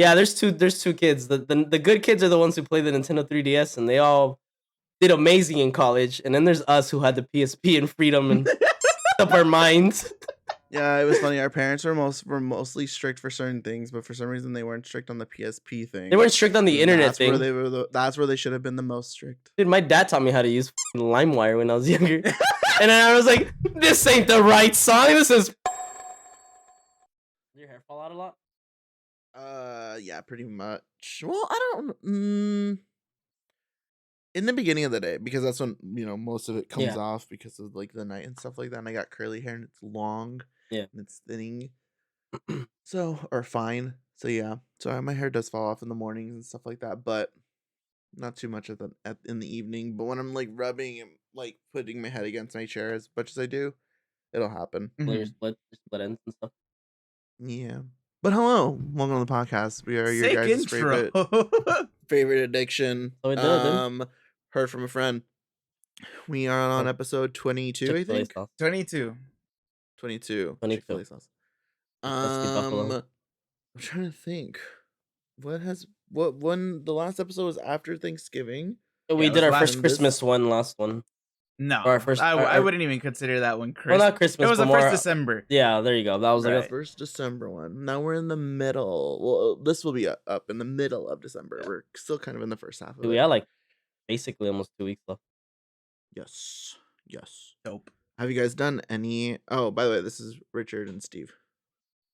Yeah, there's two kids. The good kids are the ones who play the Nintendo 3DS, and they all did amazing in college. And then there's us who had the PSP and freedom and up our minds. Yeah, it was funny. Our parents were mostly strict for certain things, but for some reason they weren't strict on the PSP thing. They weren't strict on the internet thing. That's where they should have been the most strict. Dude, my dad taught me how to use Limewire when I was younger. And then I was like, this ain't the right song. This is... Did your hair fall out a lot? Yeah, pretty much. Well, I don't... in the beginning of the day, because that's when, most of it comes off because of, like, the night and stuff like that. And I got curly hair and it's long. Yeah. And it's thinning. Or fine. So, yeah. So, my hair does fall off in the mornings and stuff like that. But not too much in the evening. But when I'm, like, rubbing and, like, putting my head against my chair as much as I do, it'll happen. Your split ends and stuff. Yeah. But hello. Welcome to the podcast. We are your guys' favorite addiction. Heard from a friend. We are on episode 22, I think. 22. Chick-fil-A sauce. I'm trying to think. When the last episode was after Thanksgiving. We did our first Christmas last one. No, I wouldn't even consider that one Christmas. Well, not Christmas. It was the first December. Yeah, there you go. That was like the first December one. Now we're in the middle. Well, this will be up in the middle of December. Yeah. We're still kind of in the first half of it. We had like basically almost 2 weeks left. Yes. Dope. Have you guys done any? Oh, by the way, this is Richard and Steve.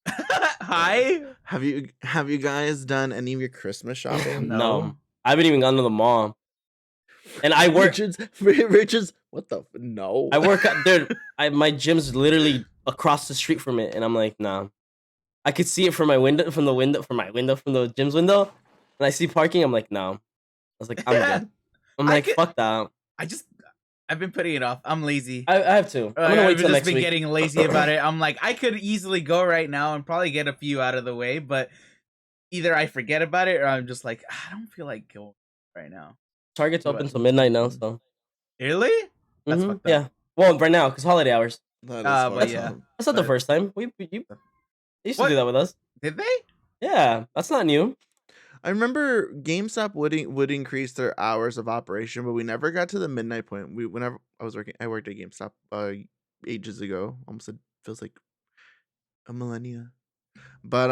Hi. Have you guys done any of your Christmas shopping? No. I haven't even gone to the mall. And I work. Richard's. What the? No. I work. Dude, my gym's literally across the street from it, and I'm like, nah. I could see it from my window, from the gym's window, and I see parking. I'm like, no. I was like, I'm good. I'm like, fuck that. I've been putting it off. I'm lazy. I have to. I'm gonna wait till next week. I've just been getting lazy about it. I'm like, I could easily go right now and probably get a few out of the way, but either I forget about it or I'm just like, I don't feel like going right now. Target's open till midnight now, so. Really? That's fucked up. Yeah. Well, right now, because holiday hours. But yeah. That's not the first time. You used to do that with us. Did they? Yeah, that's not new. I remember GameStop would increase their hours of operation, but we never got to the midnight point. Whenever I worked at GameStop ages ago. Almost feels like a millennia. But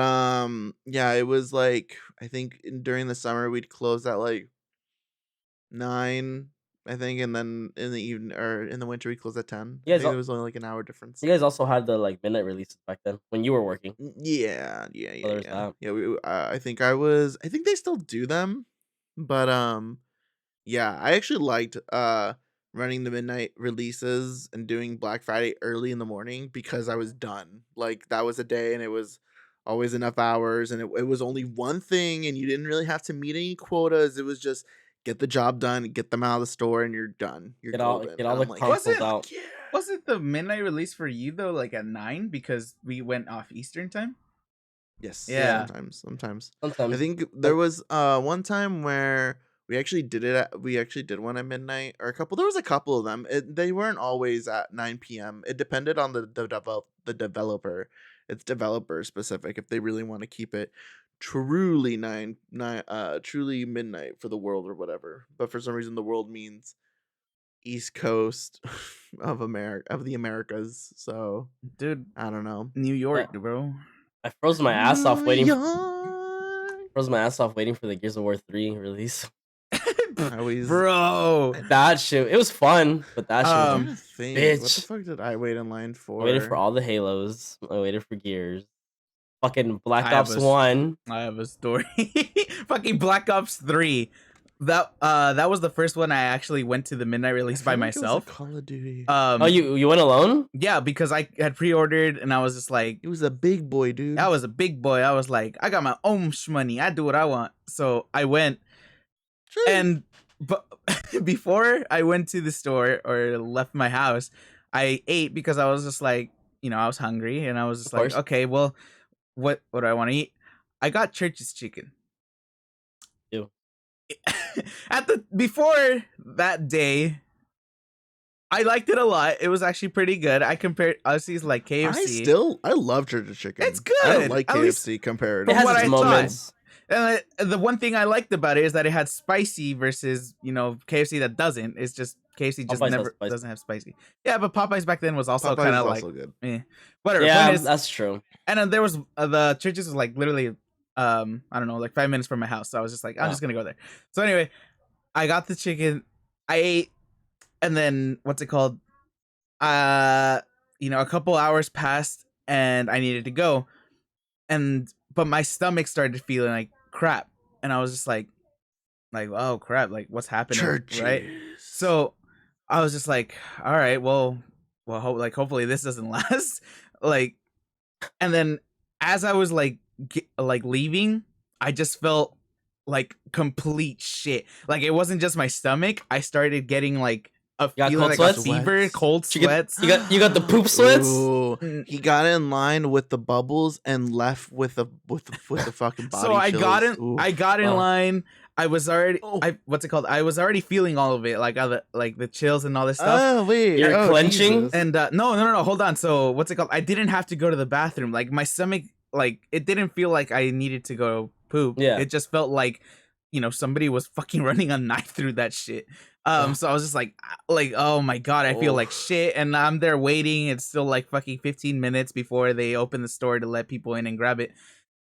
yeah, it was like I think during the summer we'd close at like 9, I think, and then in the evening or in the winter we close at 10. I think it was only like an hour difference. You guys also had the like midnight releases back then when you were working. Yeah. I think they still do them, but yeah, I actually liked running the midnight releases and doing Black Friday early in the morning because I was done. Like that was a day and it was always enough hours and it was only one thing and you didn't really have to meet any quotas. It was just get the job done, get them out of the store, and you're done. Get all the consoles out. Wasn't the midnight release for you though like at 9 because we went off Eastern time? Yes. Yeah. Sometimes. I think there was one time where we actually did it. We actually did one at midnight, or a couple. There was a couple of them. They weren't always at 9 p.m. It depended on the developer. It's developer specific if they really want to keep it truly truly midnight for the world or whatever. But for some reason the world means East Coast of the Americas. So dude, I don't know. New York, bro. I froze my ass off waiting for the Gears of War 3 release. Bro, that shit, it was fun, but that shit was bitch. What the fuck did I wait in line for? I waited for all the Halos. I waited for Gears. Fucking Black Ops 1. I have a story. Fucking Black Ops 3. That was the first one I actually went to the midnight release by myself. Call of Duty. You went alone? Yeah, because I had pre-ordered and I was just like, it was a big boy, dude. I was a big boy. I was like, I got my own money. I do what I want. So I went. But before I went to the store or left my house, I ate because I was just like, I was hungry and I was just like, okay, well, what do I want to eat? I got Church's chicken. Ew. Before that day, I liked it a lot. It was actually pretty good. Obviously, it's like KFC. I love Church's chicken. It's good. I don't like KFC compared. It has its moments. And the one thing I liked about it is that it had spicy versus, KFC that doesn't. It's just KFC just Popeyes has never spicy. doesn't have spicy. Yeah, but Popeyes back then was also Popeyes kind is of like, also good. whatever. Yeah, Point is, that's true. and then there was the churches was like literally, I don't know, like 5 minutes from my house. So I was just like, I'm just gonna go there. So anyway, I got the chicken, I ate, and then what's it called? A couple hours passed, and I needed to go, but my stomach started feeling like crap, and I was just like, oh crap, like what's happening, Churches. right? So I was just like, all right, well, hopefully this doesn't last, like, and then as I was like leaving, I just felt like complete shit. Like it wasn't just my stomach. I started getting like a feeling like sweats? a fever, cold sweats. You got the poop sweats. Ooh, he got in line with the bubbles and left with the fucking body. So I got in. Ooh. I got in line. I was already. Oh. What's it called? I was already feeling all of it, like the chills and all this stuff. Oh wait, You're clenching. Jesus. And no, hold on. So what's it called? I didn't have to go to the bathroom. Like my stomach, like it didn't feel like I needed to go poop. Yeah. It just felt like, somebody was fucking running a knife through that shit. So I was just like, oh my god, I feel like shit, and I'm there waiting. It's still like fucking 15 minutes before they open the store to let people in and grab it.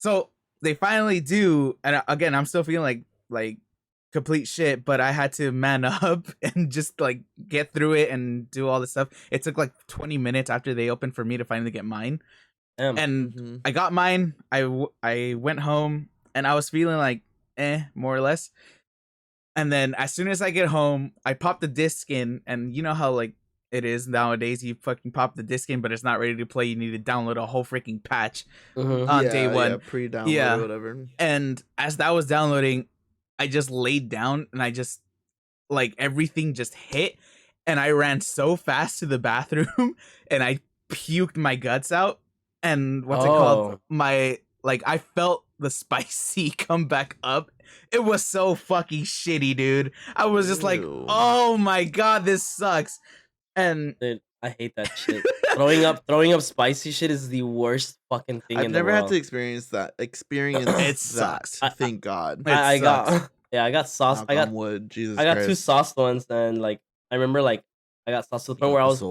So they finally do, and again, I'm still feeling like complete shit, but I had to man up and just like get through it and do all this stuff. It took like 20 minutes after they opened for me to finally get mine. And I got mine. I went home and I was feeling like more or less. And then as soon as I get home, I pop the disc in, and you know how like it is nowadays, you fucking pop the disc in, but it's not ready to play. You need to download a whole freaking patch on day one. Yeah, pre-download or whatever. And as that was downloading, I just laid down and I just like everything just hit, and I ran so fast to the bathroom and I puked my guts out. And what's it called? I felt the spicy come back up. It was so fucking shitty, dude. I was just like, oh my god, this sucks. And dude, I hate that shit. throwing up spicy shit is the worst fucking thing in the world. I've never had to experience that. It sucks. Thank God. I got sauce. I got wood. Jesus I got Christ. 2 sauced ones, and like I remember like I got sauce to the point where I was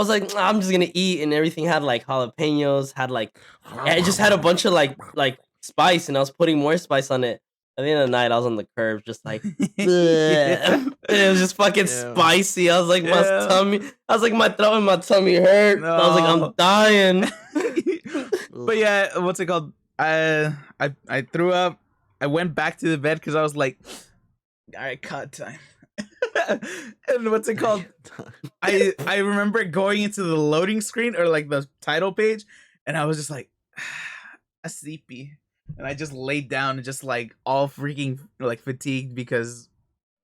like, I'm just gonna eat, and everything had like jalapenos, had like it just had a bunch of like spice, and I was putting more spice on it. At the end of the night, I was on the curb, just like it was just fucking spicy. I was like, my throat and my tummy hurt. No. I was like, I'm dying. But yeah, what's it called? I threw up. I went back to the bed because I was like, all right, cut time. And what's it called? I remember going into the loading screen or like the title page, and I was just like, sleepy. And I just laid down and just like all freaking like fatigued because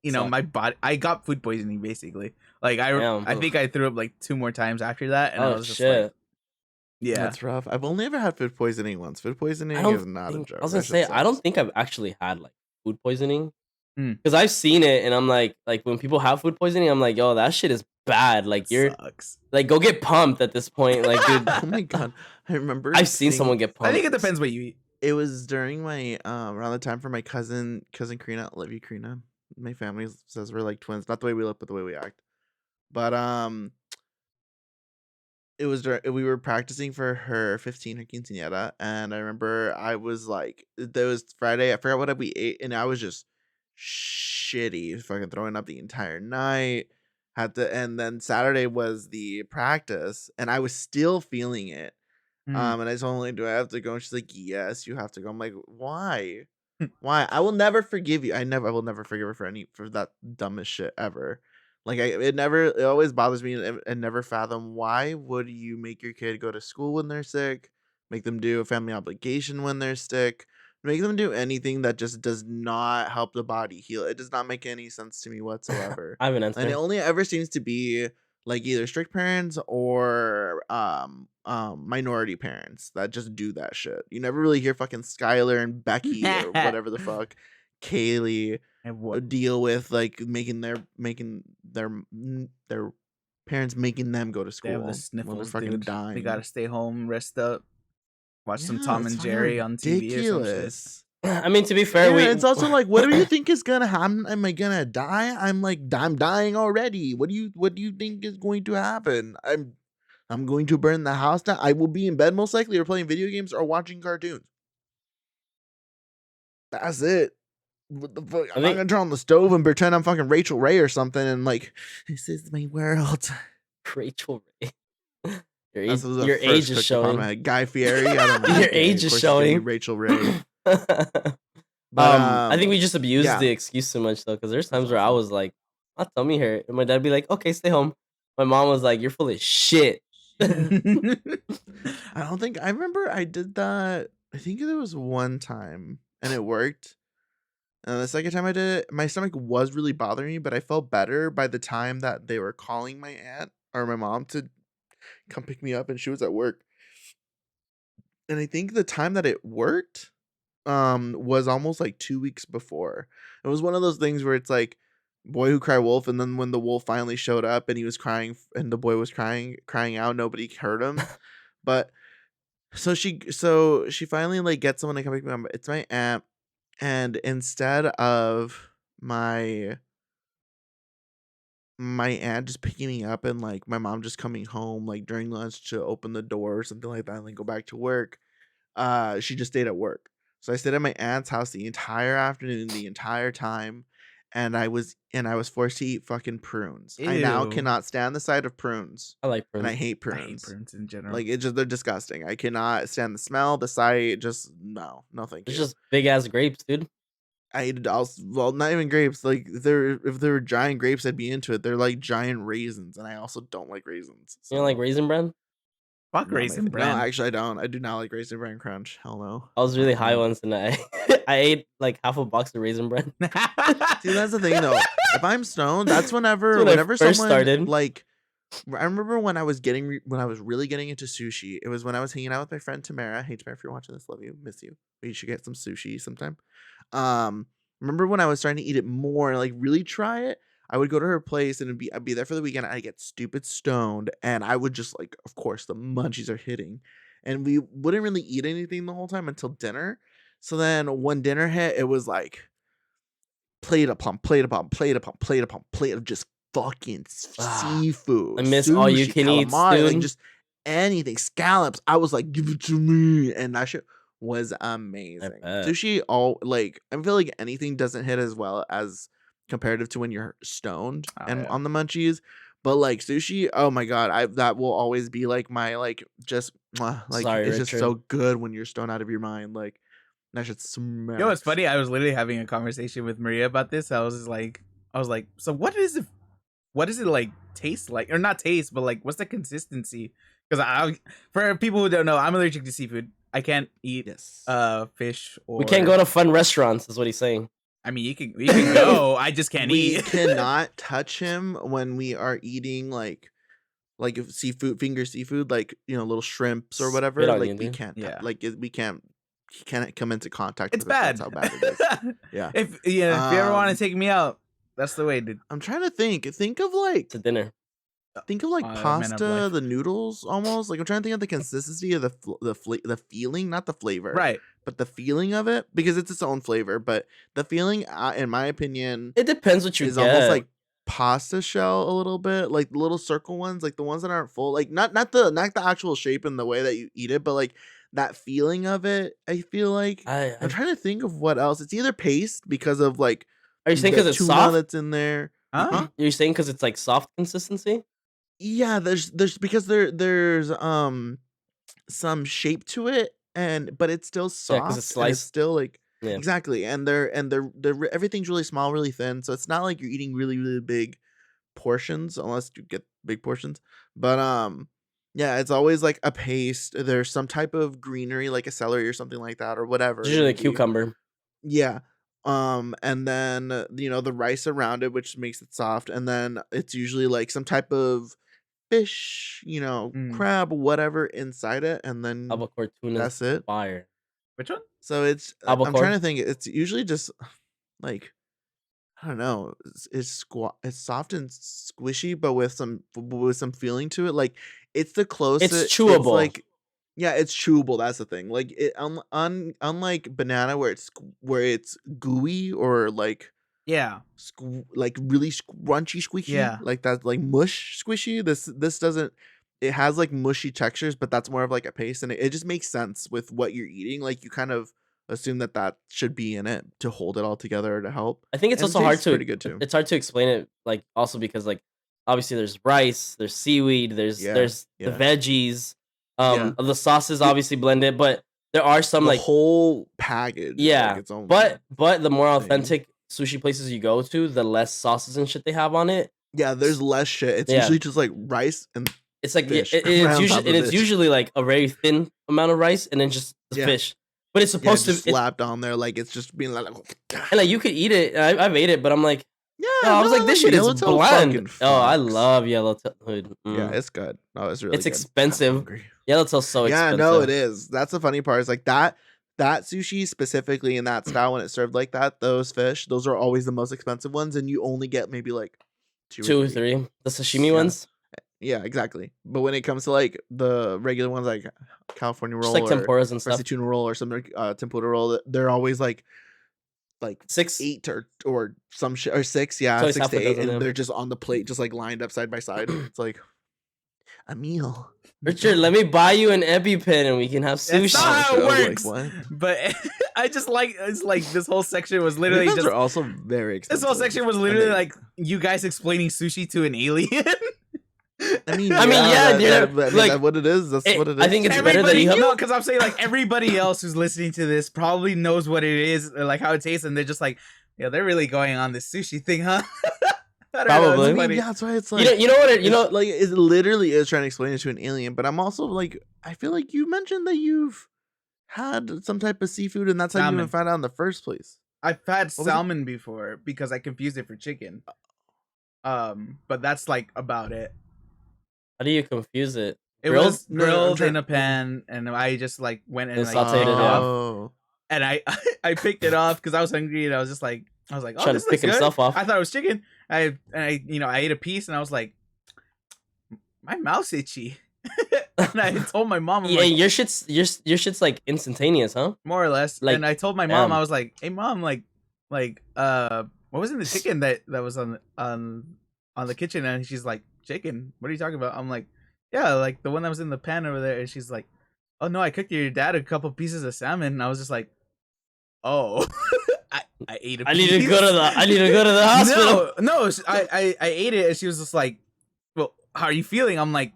my body, I got food poisoning basically. Like I think I threw up like 2 more times after that, and I was just like, yeah, that's rough. I've only ever had food poisoning once. Food poisoning is not a joke. I was gonna say I don't think I've actually had like food poisoning because I've seen it, and I'm like when people have food poisoning, I'm like, yo, that shit is bad. Like sucks. Like go get pumped at this point. Like, dude, oh my god, I remember I've seen someone get pumped. I think it depends what you eat. It was during my around the time for my cousin Karina. Love you, Karina. My family says we're like twins, not the way we look, but the way we act. But it was we were practicing for her quinceañera, and I remember I was like, there was Friday. I forgot what we ate, and I was just shitty, fucking throwing up the entire night. And then Saturday was the practice, and I was still feeling it. And I told her, do I have to go? And she's like, yes, you have to go. I'm like, why? Why? I will never forgive you. I will never forgive her for that dumbest shit ever. Like it always bothers me and never fathom why would you make your kid go to school when they're sick, make them do a family obligation when they're sick, make them do anything that just does not help the body heal. It does not make any sense to me whatsoever. I have an answer. And it only ever seems to be like either strict parents or minority parents that just do that shit. You never really hear fucking Skylar and Becky or whatever the fuck, Kaylee deal with like making their parents making them go to school. They have the sniffles, when they're fucking dying. They gotta stay home, rest up, watch some Tom and Jerry on TV or some shit. I mean, to be fair, it's also like, what do you think is gonna happen? Am I gonna die? I'm dying already. What do you think is going to happen? I'm going to burn the house down. I will be in bed most likely, or playing video games, or watching cartoons. That's it. What the fuck? I'm not gonna turn on the stove and pretend I'm fucking Rachel Ray or something and like, this is my world. Rachel Ray. Your age is showing. Guy Fieri. I don't know. Your age is showing. Rachel Ray. I think we just abused the excuse too much though, because there's times where I was like, my tummy hurt, and my dad be like, okay, stay home. My mom was like, you're full of shit. I remember I did that. I think there was one time and it worked. And the second time I did it, my stomach was really bothering me, but I felt better by the time that they were calling my aunt or my mom to come pick me up, and she was at work. And I think the time that it worked was almost like 2 weeks before. It was one of those things where it's like boy who cried wolf, and then when the wolf finally showed up and he was crying and the boy was crying out, nobody heard him. But so she finally like gets someone to come pick me up. It's my aunt, and instead of my aunt just picking me up and like my mom just coming home like during lunch to open the door or something like that and then go back to work, she just stayed at work. So I stayed at my aunt's house the entire afternoon, the entire time, and I was forced to eat fucking prunes. Ew. I now cannot stand the sight of prunes. I like prunes. And I hate prunes. I hate prunes in general. Like they're disgusting. I cannot stand the smell, the sight. Just no thank you. It's just big ass grapes, dude. Well, not even grapes. Like if there were giant grapes, I'd be into it. They're like giant raisins, and I also don't like raisins. So. You don't like Raisin Bran? Fuck Raisin Bran. No, actually, I don't. I do not like Raisin Bran Crunch. Hell no. I was really high once, and I ate like half a box of Raisin Bran. See, that's the thing though. If I'm stoned, that's whenever someone started. Like, I remember when I was really getting into sushi. It was when I was hanging out with my friend Tamara. Hey Tamara, if you're watching this, love you, miss you. We should get some sushi sometime. Remember when I was starting to eat it more, like really try it. I would go to her place and I'd be there for the weekend. I'd get stupid stoned, and I would just like, of course, the munchies are hitting, and we wouldn't really eat anything the whole time until dinner. So then when dinner hit, it was like plate upon plate upon plate upon plate upon plate of just fucking seafood. I miss all you can eat, like just anything, scallops. I was like, give it to me, and that shit was amazing. Sushi, I feel like anything doesn't hit as well as comparative to when you're stoned on the munchies. But like sushi, oh my god, that will always be like my like just like it's just so good when you're stoned out of your mind. Like that should smell. Yo, it's funny. I was literally having a conversation with Maria about this. I was like, so what is it like taste like, or not taste, but like what's the consistency? Because for people who don't know, I'm allergic to seafood. I can't eat fish. Or we can't go to fun restaurants, is what he's saying. I mean, we can go. I just can't eat. We cannot touch him when we are eating like seafood, finger seafood, like little shrimps or whatever. Like we can't. Yeah. Like we can't. He can't come into contact. It's bad. That's how bad it is. Yeah. If you ever want to take me out, that's the way, dude. I'm trying to think. Think of like to dinner. Think of like pasta, the noodles almost. Like I'm trying to think of the consistency of the feeling, not the flavor, right? But the feeling of it, because it's its own flavor. But the feeling, in my opinion, it depends what you is get. Almost like pasta shell a little bit, like the little circle ones, like the ones that aren't full, like not the actual shape and the way that you eat it, but like that feeling of it. I feel like I'm trying to think of what else. It's either paste because of like. Are you saying because it's soft? That's in there. Huh? You're saying because it's like soft consistency? Yeah, there's because there's some shape to it, but it's still soft. Yeah, because it's sliced. It's still like exactly, and they're everything's really small, really thin, so it's not like you're eating really really big portions unless you get big portions. But yeah, it's always like a paste. There's some type of greenery, like a celery or something like that, or whatever. It's usually a cucumber. Yeah. And then the rice around it, which makes it soft, and then it's usually like some type of fish, crab, whatever inside it, and then albacore tuna. That's it. Fire. Which one? So it's albacore? I'm trying to think. It's usually just like I don't know. It's soft and squishy, but with some feeling to it. Like it's the closest. It's chewable. Yeah, it's chewable. That's the thing. Like it, unlike banana, where it's gooey or like Yeah. like really crunchy, squishy, Yeah. like that, like mush squishy. This doesn't. It has like mushy textures, but that's more of like a paste, and it just makes sense with what you're eating. Like you kind of assume that should be in it to hold it all together to help. I think it's And it also hard tastes to pretty good too. it's hard to explain it, like, also because, like, obviously there's rice, there's seaweed, Yeah, there's the yeah, veggies, yeah. the sauces The, obviously blended, but there are some, the like, whole package is like yeah, its own but the more thing. authentic sushi places you go to, the less sauces and shit they have on it. Yeah, there's less shit. It's Yeah. usually just like rice and It's like fish. it's usually like a very thin amount of rice and then just the fish. But it's supposed to slapped on there, like it's just being like, and like you could eat it. I've ate it, but I'm like, yeah. I was like, this shit is Yellowtail bland. fucking Oh, I fucks. love Yellowtail. Yeah, it's good. Oh, it's really It's good. expensive. Yellowtail's so expensive. Yeah, no, it is. That's the funny part. Is like that sushi specifically in that style when it's served like that. Those fish, those are always the most expensive ones, and you only get maybe like two or three. The sashimi ones. Yeah, exactly. But when it comes to like the regular ones, like California roll, just like tempuras and stuff, tuna roll or something, tempura roll, they're always like 6, 8 or some shit, or 6, yeah, 6 to 8, and they're just on the plate, just like lined up side by side. It's like a meal. Richard, let me buy you an EpiPen and we can have sushi. That's not how it works. Like, what? But I just like, it's like this whole section was literally just are also very expensive. This whole section was literally like you guys explaining sushi to an alien. I mean, yeah, like what it is. That's what it is. I think it's better than you have. No, because I'm saying like everybody else who's listening to this probably knows what it is, or like how it tastes, and they're just like, yeah, they're really going on this sushi thing, huh? Probably. I mean, yeah, that's why it's like you know what it, like it literally is trying to explain it to an alien. But I'm also like, I feel like you mentioned that you've had some type of seafood, and that's how you even found out in the first place. I've had salmon before because I confused it for chicken. But that's like about it. How do you confuse it? It was grilled in a pan, and I just like went and like, sauteed it off. And I picked it off because I was hungry, and I was like, oh, trying this to pick looks himself good. off. I thought it was chicken. I ate a piece, and I was like, my mouth's itchy. And I told my mom, yeah, like, your shit's like instantaneous, huh? More or less. Like, and I told my mom, I was like, hey mom, like what was in the chicken that was on the kitchen? And she's like, chicken? What are you talking about? I'm like, yeah, like the one that was in the pan over there. And she's like, oh no, I cooked your dad a couple pieces of salmon. And I was just like, oh. I ate a piece. I need to go to the hospital. No, I ate it, and she was just like, well, how are you feeling? I'm like,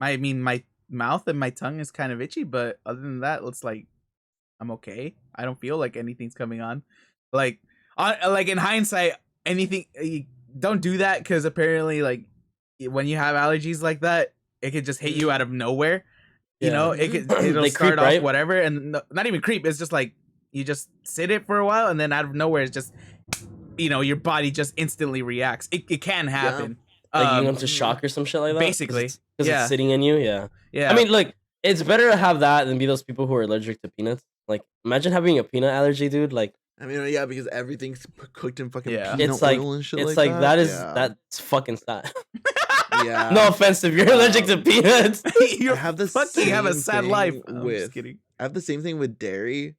I mean, my mouth and my tongue is kind of itchy, but other than that, it's like, I'm okay. I don't feel like anything's coming on. Like in hindsight, anything, don't do that, because apparently, like, when you have allergies like that, it could just hit you out of nowhere. You know, it'll start off right? Whatever, and not even creep. It's just like, you just sit it for a while, and then out of nowhere, it's just, your body just instantly reacts. It can happen. Yeah. Like you went to shock or some shit like that? Basically. Because it's sitting in you, yeah. Yeah. I mean, look, it's better to have that than be those people who are allergic to peanuts. Like, imagine having a peanut allergy, dude. Like, I mean, yeah, because everything's cooked in fucking peanut it's like, oil and shit it's like that. That's fucking sad. Yeah. No offense if you're allergic to peanuts. You have a sad life. I'm just kidding. I have the same thing with dairy.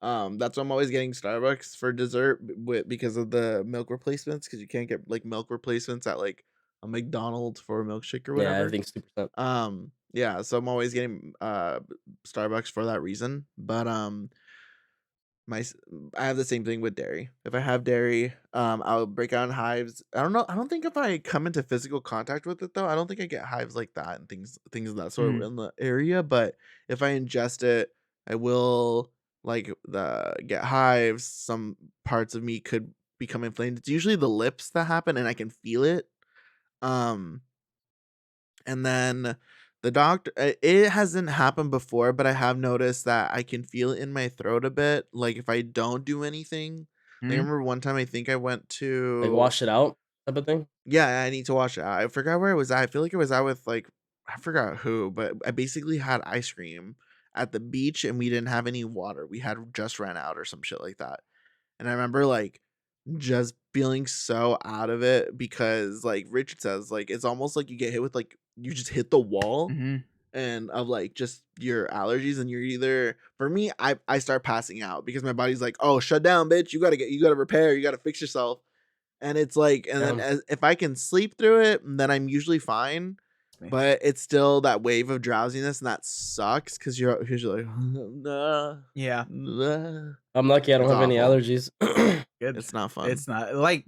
That's why I'm always getting Starbucks for dessert because of the milk replacements, because you can't get like milk replacements at like a McDonald's for a milkshake or whatever. Yeah, everything's 2%. Yeah, so I'm always getting Starbucks for that reason. But I have the same thing with dairy. If I have dairy, I'll break out in hives. I don't know. I don't think if I come into physical contact with it though, I don't think I get hives like that and things of that sort in the area. But if I ingest it, I will get hives. Some parts of me could become inflamed. It's usually the lips that happen, and I can feel it. And then the doctor, it hasn't happened before, but I have noticed that I can feel it in my throat a bit. Like if I don't do anything. I remember one time I think I went to like wash it out type of thing. Yeah, I need to wash it out. I forgot where it was at. I feel like it was out with like, I forgot who, but I basically had ice cream at the beach, and we didn't have any water. We had just ran out or some shit like that. And I remember like just feeling so out of it, because like Richard says, like it's almost like you get hit with like you just hit the wall, and of like just your allergies, and you're either, for me, I start passing out because my body's like, oh, shut down, bitch, you gotta repair, you gotta fix yourself. And it's like, and then if I can sleep through it, then I'm usually fine. But it's still that wave of drowsiness, and that sucks because you're like, nah, Yeah. nah. I'm lucky I don't It's have any awful. allergies. It's not fun. It's not like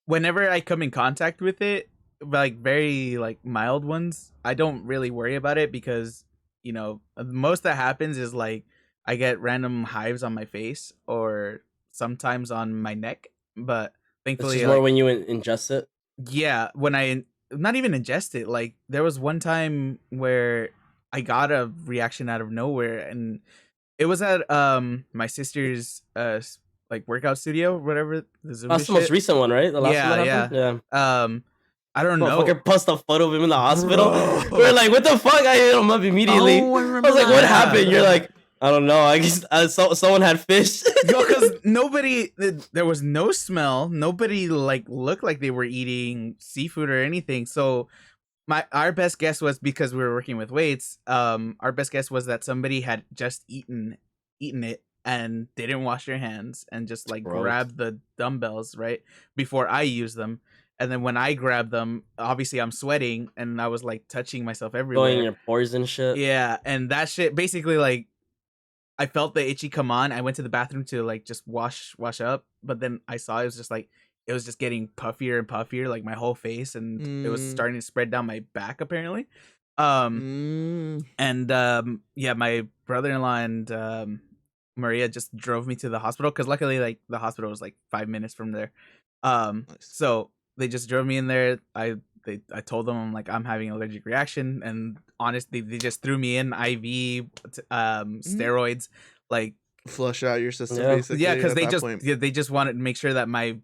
whenever I come in contact with it, like very like mild ones, I don't really worry about it because most that happens is like I get random hives on my face or sometimes on my neck, but It's thankfully just more when you ingest it. yeah, when I not even ingest it, like there was one time where I got a reaction out of nowhere, and it was at my sister's like workout studio, whatever, the Zumba That's the most shit. recent one, right? The last one that happened? Yeah. I don't know. Motherfucker post a photo of him in the hospital. Bro. We're like, what the fuck? I hit him up immediately. Oh, I I remember was like, what that. happened? You're like, I don't know. I guess someone had fish. Because there was no smell. Nobody like looked like they were eating seafood or anything. So our best guess was, because we were working with weights, our best guess was that somebody had just eaten it and didn't wash their hands and just like Gross. grabbed the dumbbells right before I used them. And then when I grabbed them, obviously I'm sweating and I was like touching myself everywhere. Going in your pores and shit. Yeah, and that shit basically, like, I felt the itchy come on. I went to the bathroom to like just wash up, but then I saw it was just getting puffier and puffier, like my whole face, and it was starting to spread down my back apparently. And yeah, my brother-in-law and Maria just drove me to the hospital because luckily like the hospital was like 5 minutes from there. Nice. So they just drove me in there. I told them I'm like, I'm having an allergic reaction, and honestly they just threw me in IV steroids, like flush out your system, Yeah. basically. yeah, because at they just wanted to make sure that my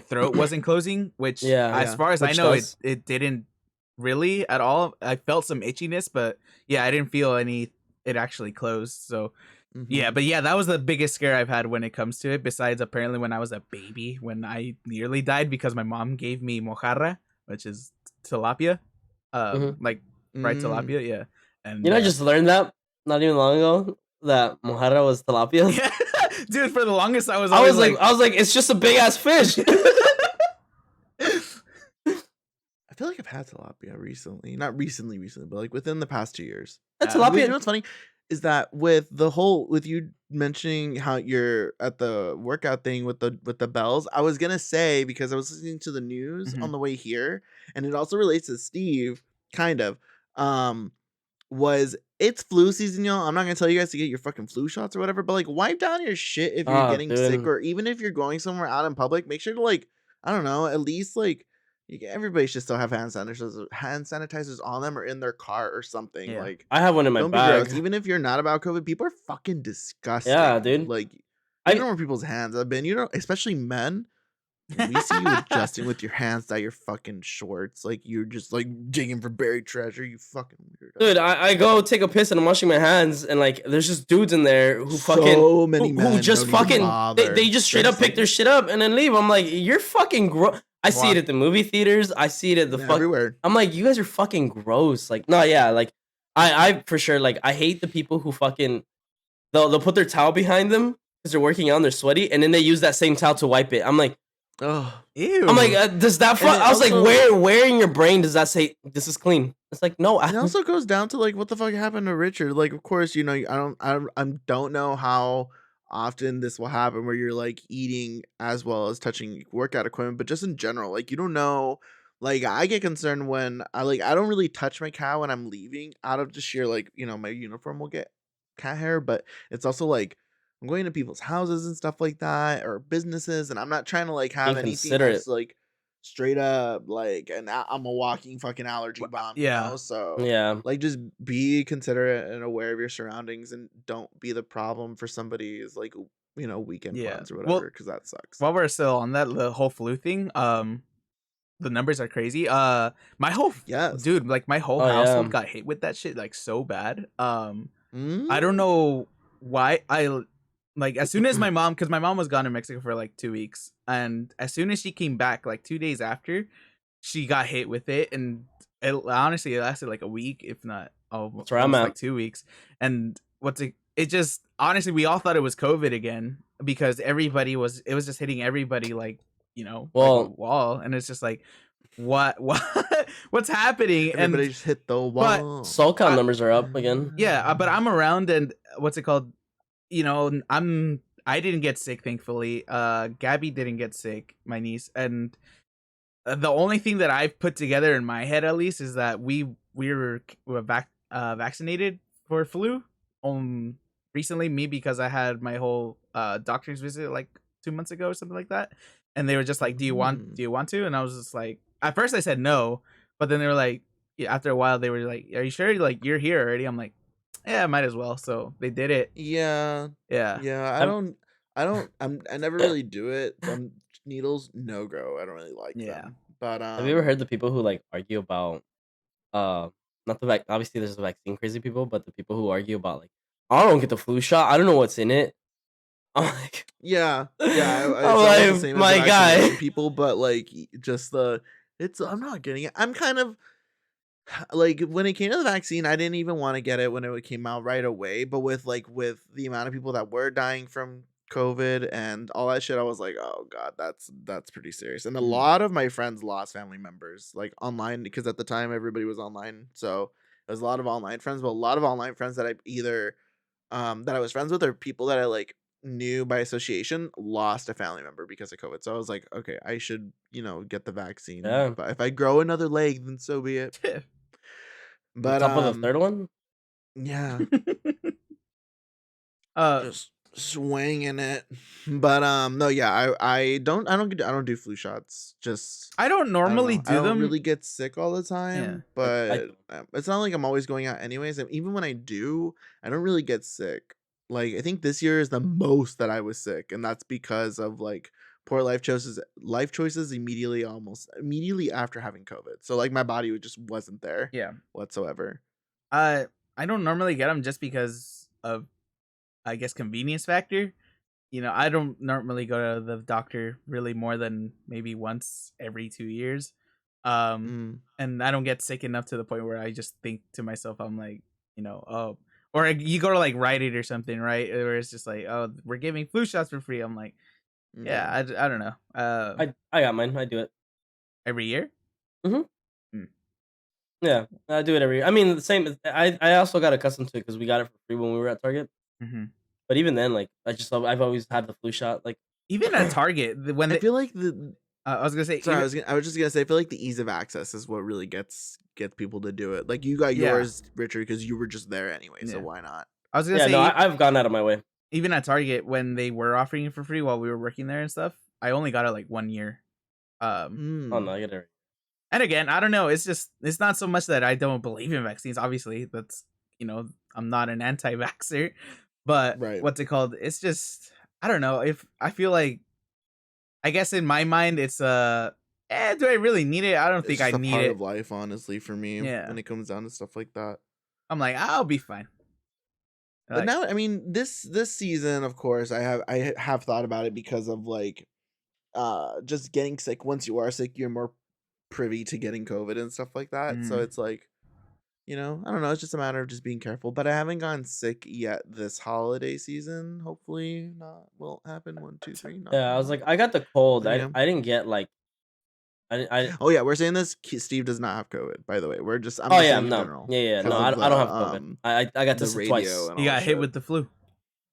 throat wasn't closing, which as Yeah. far as I Which know does. it didn't really at all. I felt some itchiness, but yeah, I didn't feel any. It actually closed. So yeah, but yeah, that was the biggest scare I've had when it comes to it. Besides, apparently, when I was a baby, when I nearly died because my mom gave me mojarra, which is tilapia, like fried tilapia. Yeah, and I just learned that not even long ago that mojarra was tilapia. yeah, dude. For the longest, I was like, it's just a big ass fish. I feel like I've had tilapia recently. Not recently, but like within the past 2 years. That's You tilapia. know what's funny is that with you mentioning how you're at the workout thing with the bells, I was gonna say, because I was listening to the news on the way here, and it also relates to Steve, kind of. Was it's flu season, y'all. I'm not gonna tell you guys to get your fucking flu shots or whatever, but like wipe down your shit if you're getting sick, or even if you're going somewhere out in public, make sure to like, I don't know, at least like everybody should still have hand sanitizers on them or in their car or something. Yeah. Like, I have one in my don't be bag. gross. Even if you're not about COVID, people are fucking disgusting. Yeah, dude. Like, I don't know where people's hands have been. Especially men. When we see you adjusting with your hands down your fucking shorts, like you're just like digging for buried treasure, you fucking weirdo. Dude, I go take a piss and I'm washing my hands, and like there's just dudes in there who So many men who just don't even fucking bother. they just straight up pick their shit up and then leave. I'm like, you're fucking gross. I see it at the movie theaters. I see it at the everywhere. I'm like, you guys are fucking gross. Like, no, yeah, like I for sure, like, I hate the people who fucking they'll put their towel behind them because they're working out and they're sweaty, and then they use that same towel to wipe it. I'm like, oh, ew. I'm like, does that? I was like, where in your brain does that say this is clean? It's like, no. It also goes down to like what the fuck happened to Richard. Like, of course, I don't know how often this will happen where you're like eating as well as touching workout equipment, but just in general, like you don't know. Like, I get concerned when I don't really touch my cat when I'm leaving out of just sheer like my uniform will get cat hair, but it's also like I'm going to people's houses and stuff like that, or businesses, and I'm not trying to like have anything that's like straight up like I'm a walking fucking allergy bomb. Yeah. So yeah, like just be considerate and aware of your surroundings, and don't be the problem for somebody's like weekend plans or whatever, because that sucks. While we're still on the whole flu thing, the numbers are crazy. My whole dude, like my whole household got hit with that shit like so bad. I don't know why. I like as soon as my mom, because my mom was gone in Mexico for like 2 weeks, and as soon as she came back, like 2 days after, she got hit with it, and it honestly it lasted like a week, if not That's where I'm almost at. like 2 weeks. And it just honestly, we all thought it was COVID again because it was just hitting everybody like, like a wall. And it's just like, what what's happening? Everybody And just hit the but wall. Soul count numbers are up again. yeah, but I'm around and I didn't get sick, thankfully. Gabby didn't get sick, my niece, and the only thing that I've put together in my head, at least, is that we were vaccinated for flu. Recently, me, because I had my whole doctor's visit like 2 months ago or something like that, and they were just like, "Do you want to?" And I was just like, at first I said no, but then they were like, after a while they were like, "Are you sure? Like you're here already?" I'm like, "Yeah, might as well." So they did it. Yeah. I never really do it. Needles, no go. I don't really like them. But have you ever heard the people who like argue about not the obviously there's the vaccine crazy people, but the people who argue about like, I don't get the flu shot, I don't know what's in it. I'm like, yeah. It's I'm almost the like, same as my the guy. vaccination people, but like just I'm not getting it. I'm kind of like, when it came to the vaccine, I didn't even want to get it when it came out right away. But with the amount of people that were dying from COVID and all that shit, I was like, oh god, that's pretty serious. And a lot of my friends lost family members like online, because at the time everybody was online. So there's a lot of online friends, but a lot of online friends that I either that I was friends with, or people that I like knew by association, lost a family member because of COVID. So I was like, okay, I should, get the vaccine. Yeah. But if I grow another leg, then so be it. But on top of the third one? Yeah. Just swinging it. But no, yeah, I don't do flu shots. Just I don't normally do them. I don't really get sick all the time, Yeah. but it's not like I'm always going out anyways. And even when I do, I don't really get sick. Like, I think this year is the most that I was sick, and that's because of like poor life choices immediately after having COVID. So like my body just wasn't there whatsoever. I don't normally get them just because of, I guess, convenience factor. I don't normally go to the doctor really more than maybe once every 2 years. And I don't get sick enough to the point where I just think to myself, I'm like, oh, or you go to like Rite Aid or something, right? Where it's just like, oh, we're giving flu shots for free. I'm like, yeah, I don't know. I got mine. I do it every year. Yeah, I do it every year. I mean, the same. I also got accustomed to it because we got it for free when we were at Target. But even then, like, I've always had the flu shot. Like, even at Target, when I feel like I was gonna say. Sorry, I was just gonna say. I feel like the ease of access is what really gets people to do it. Like, you got yours, Richard, because you were just there anyway. So why not? I was gonna say. No, I've gone out of my way. Even at Target, when they were offering it for free while we were working there and stuff, I only got it like 1 year. Oh no, I get it. And again, I don't know. It's not so much that I don't believe in vaccines. Obviously, that's I'm not an anti-vaxxer, but what's it called? It's just, I don't know. If I feel like, I guess in my mind, it's do I really need it? I don't think I need it. It's part of life, honestly, for me. When it comes down to stuff like that, I'm like, I'll be fine. But now, I mean, this season, of course, I have thought about it because of like, just getting sick. Once you are sick, you're more privy to getting COVID and stuff like that. So it's like, I don't know. It's just a matter of just being careful. But I haven't gotten sick yet this holiday season. Hopefully, won't happen. 1, 2, 3. Yeah, I was like, I got the cold. I didn't get like. Oh yeah, we're saying this. Steve does not have COVID, by the way. We're just. I'm just saying in general. Yeah. No, I don't have COVID. I got tested twice. You got hit with the flu.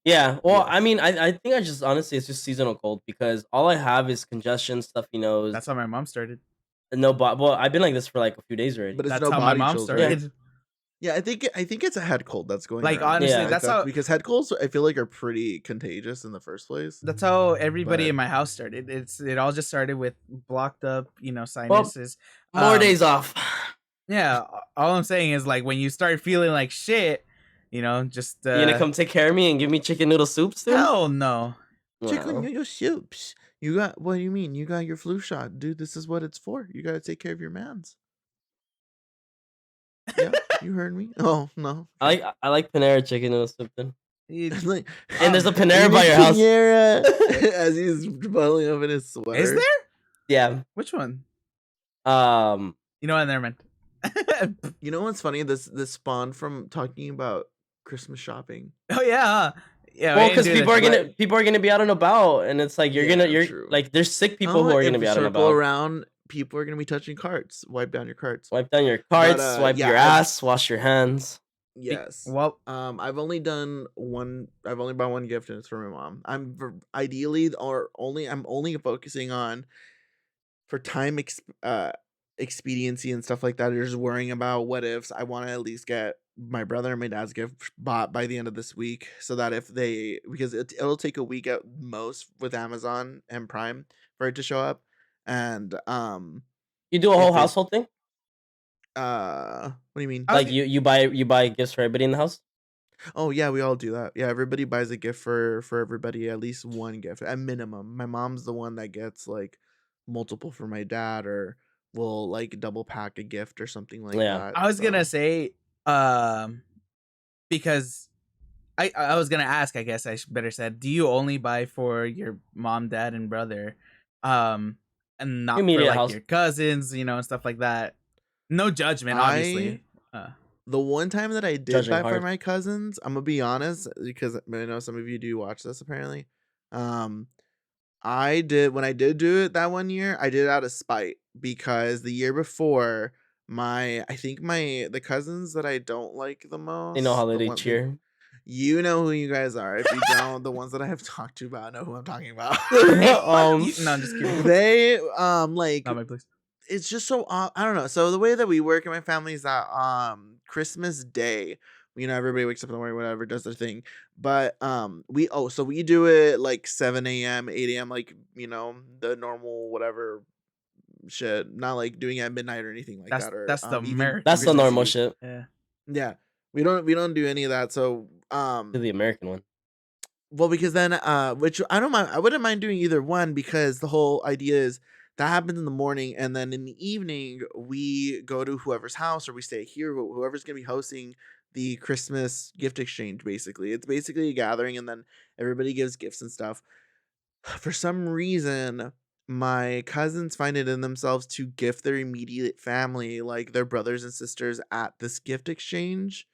Yeah. Well, I mean, I think I just honestly it's just seasonal cold because all I have is congestion, stuffy nose. That's how my mom started. No, well, I've been like this for like a few days already. But it's that's how my mom started. Yeah, I think it's a head cold that's going. Like, around. honestly, that's how, because head colds I feel like are pretty contagious in the first place. That's how everybody in my house started. It all just started with blocked up, sinuses. Well, more days off. Yeah, all I'm saying is like when you start feeling like shit, just you gonna come take care of me and give me chicken noodle soups? Dude? Hell no. Chicken noodle soups. You got, what do you mean? You got your flu shot, dude. This is what it's for. You got to take care of your mans. Yeah, you heard me. Oh no, I like Panera chicken noodle soup. Then. Like, and there's a Panera by your house. As he's bundling up in his sweater. Is there? Yeah. Which one? You know what? Never mind. You know what's funny? This spawned from talking about Christmas shopping. Oh yeah, yeah. We Well, didn't because do people this, are but gonna be out and about, and it's like Yeah, you're true. like there's sick people who are gonna If be you out and circle about. around, people are gonna be touching carts. Wipe down your carts. Wipe down your But carts, wipe yeah, your I've ass, wash your hands. yes. well, I've only done one. I've only bought one gift, and it's for my mom. Ideally, or only I'm only focusing on for expediency and stuff like that. Or just worrying about what ifs. I want to at least get my brother and my dad's gift bought by the end of this week, so that if they because it'll take a week at most with Amazon and Prime for it to show up, and You do a whole if it household thing? what do you mean? I was Like you buy gifts for everybody in the house? Oh yeah, we all do that. Yeah, everybody buys a gift for everybody, at least one gift at minimum. My mom's the one that gets like multiple for my dad, or will like double pack a gift or something like Yeah. that. I was gonna So say, because I was gonna ask. I guess better said. Do you only buy for your mom, dad, and brother, um, and not for Immediate like house. your cousins, and stuff like that? No judgment, I obviously. Uh, the one time that I did Judging buy for hard. my cousins, I'm gonna be honest because I know some of you do watch this apparently. Um, I did when I did do it that one year, I did it out of spite because the year before I think the cousins that I don't like the They know most, how the they one they cheer. you know who you guys are. If you don't, the ones that I have talked to about know who I'm talking about. no, I'm just kidding. They Not my place. it's just so I don't know. So the way that we work in my family is that Christmas Day, everybody wakes up in the morning, whatever, does their thing. But so we do it like 7 a.m., 8 a.m., like the normal whatever shit. Not like doing it at midnight or anything like that, or That's the even That's American the Christmas way. normal Eve. shit. Yeah. Yeah. We don't do any of that. So To the American one. well, because then, which I don't mind. I wouldn't mind doing either one because the whole idea is that happens in the morning, and then in the evening we go to whoever's house or we stay here. Whoever's gonna be hosting the Christmas gift exchange. Basically, it's basically a gathering, and then everybody gives gifts and stuff. For some reason, my cousins find it in themselves to gift their immediate family, like their brothers and sisters, at this gift exchange.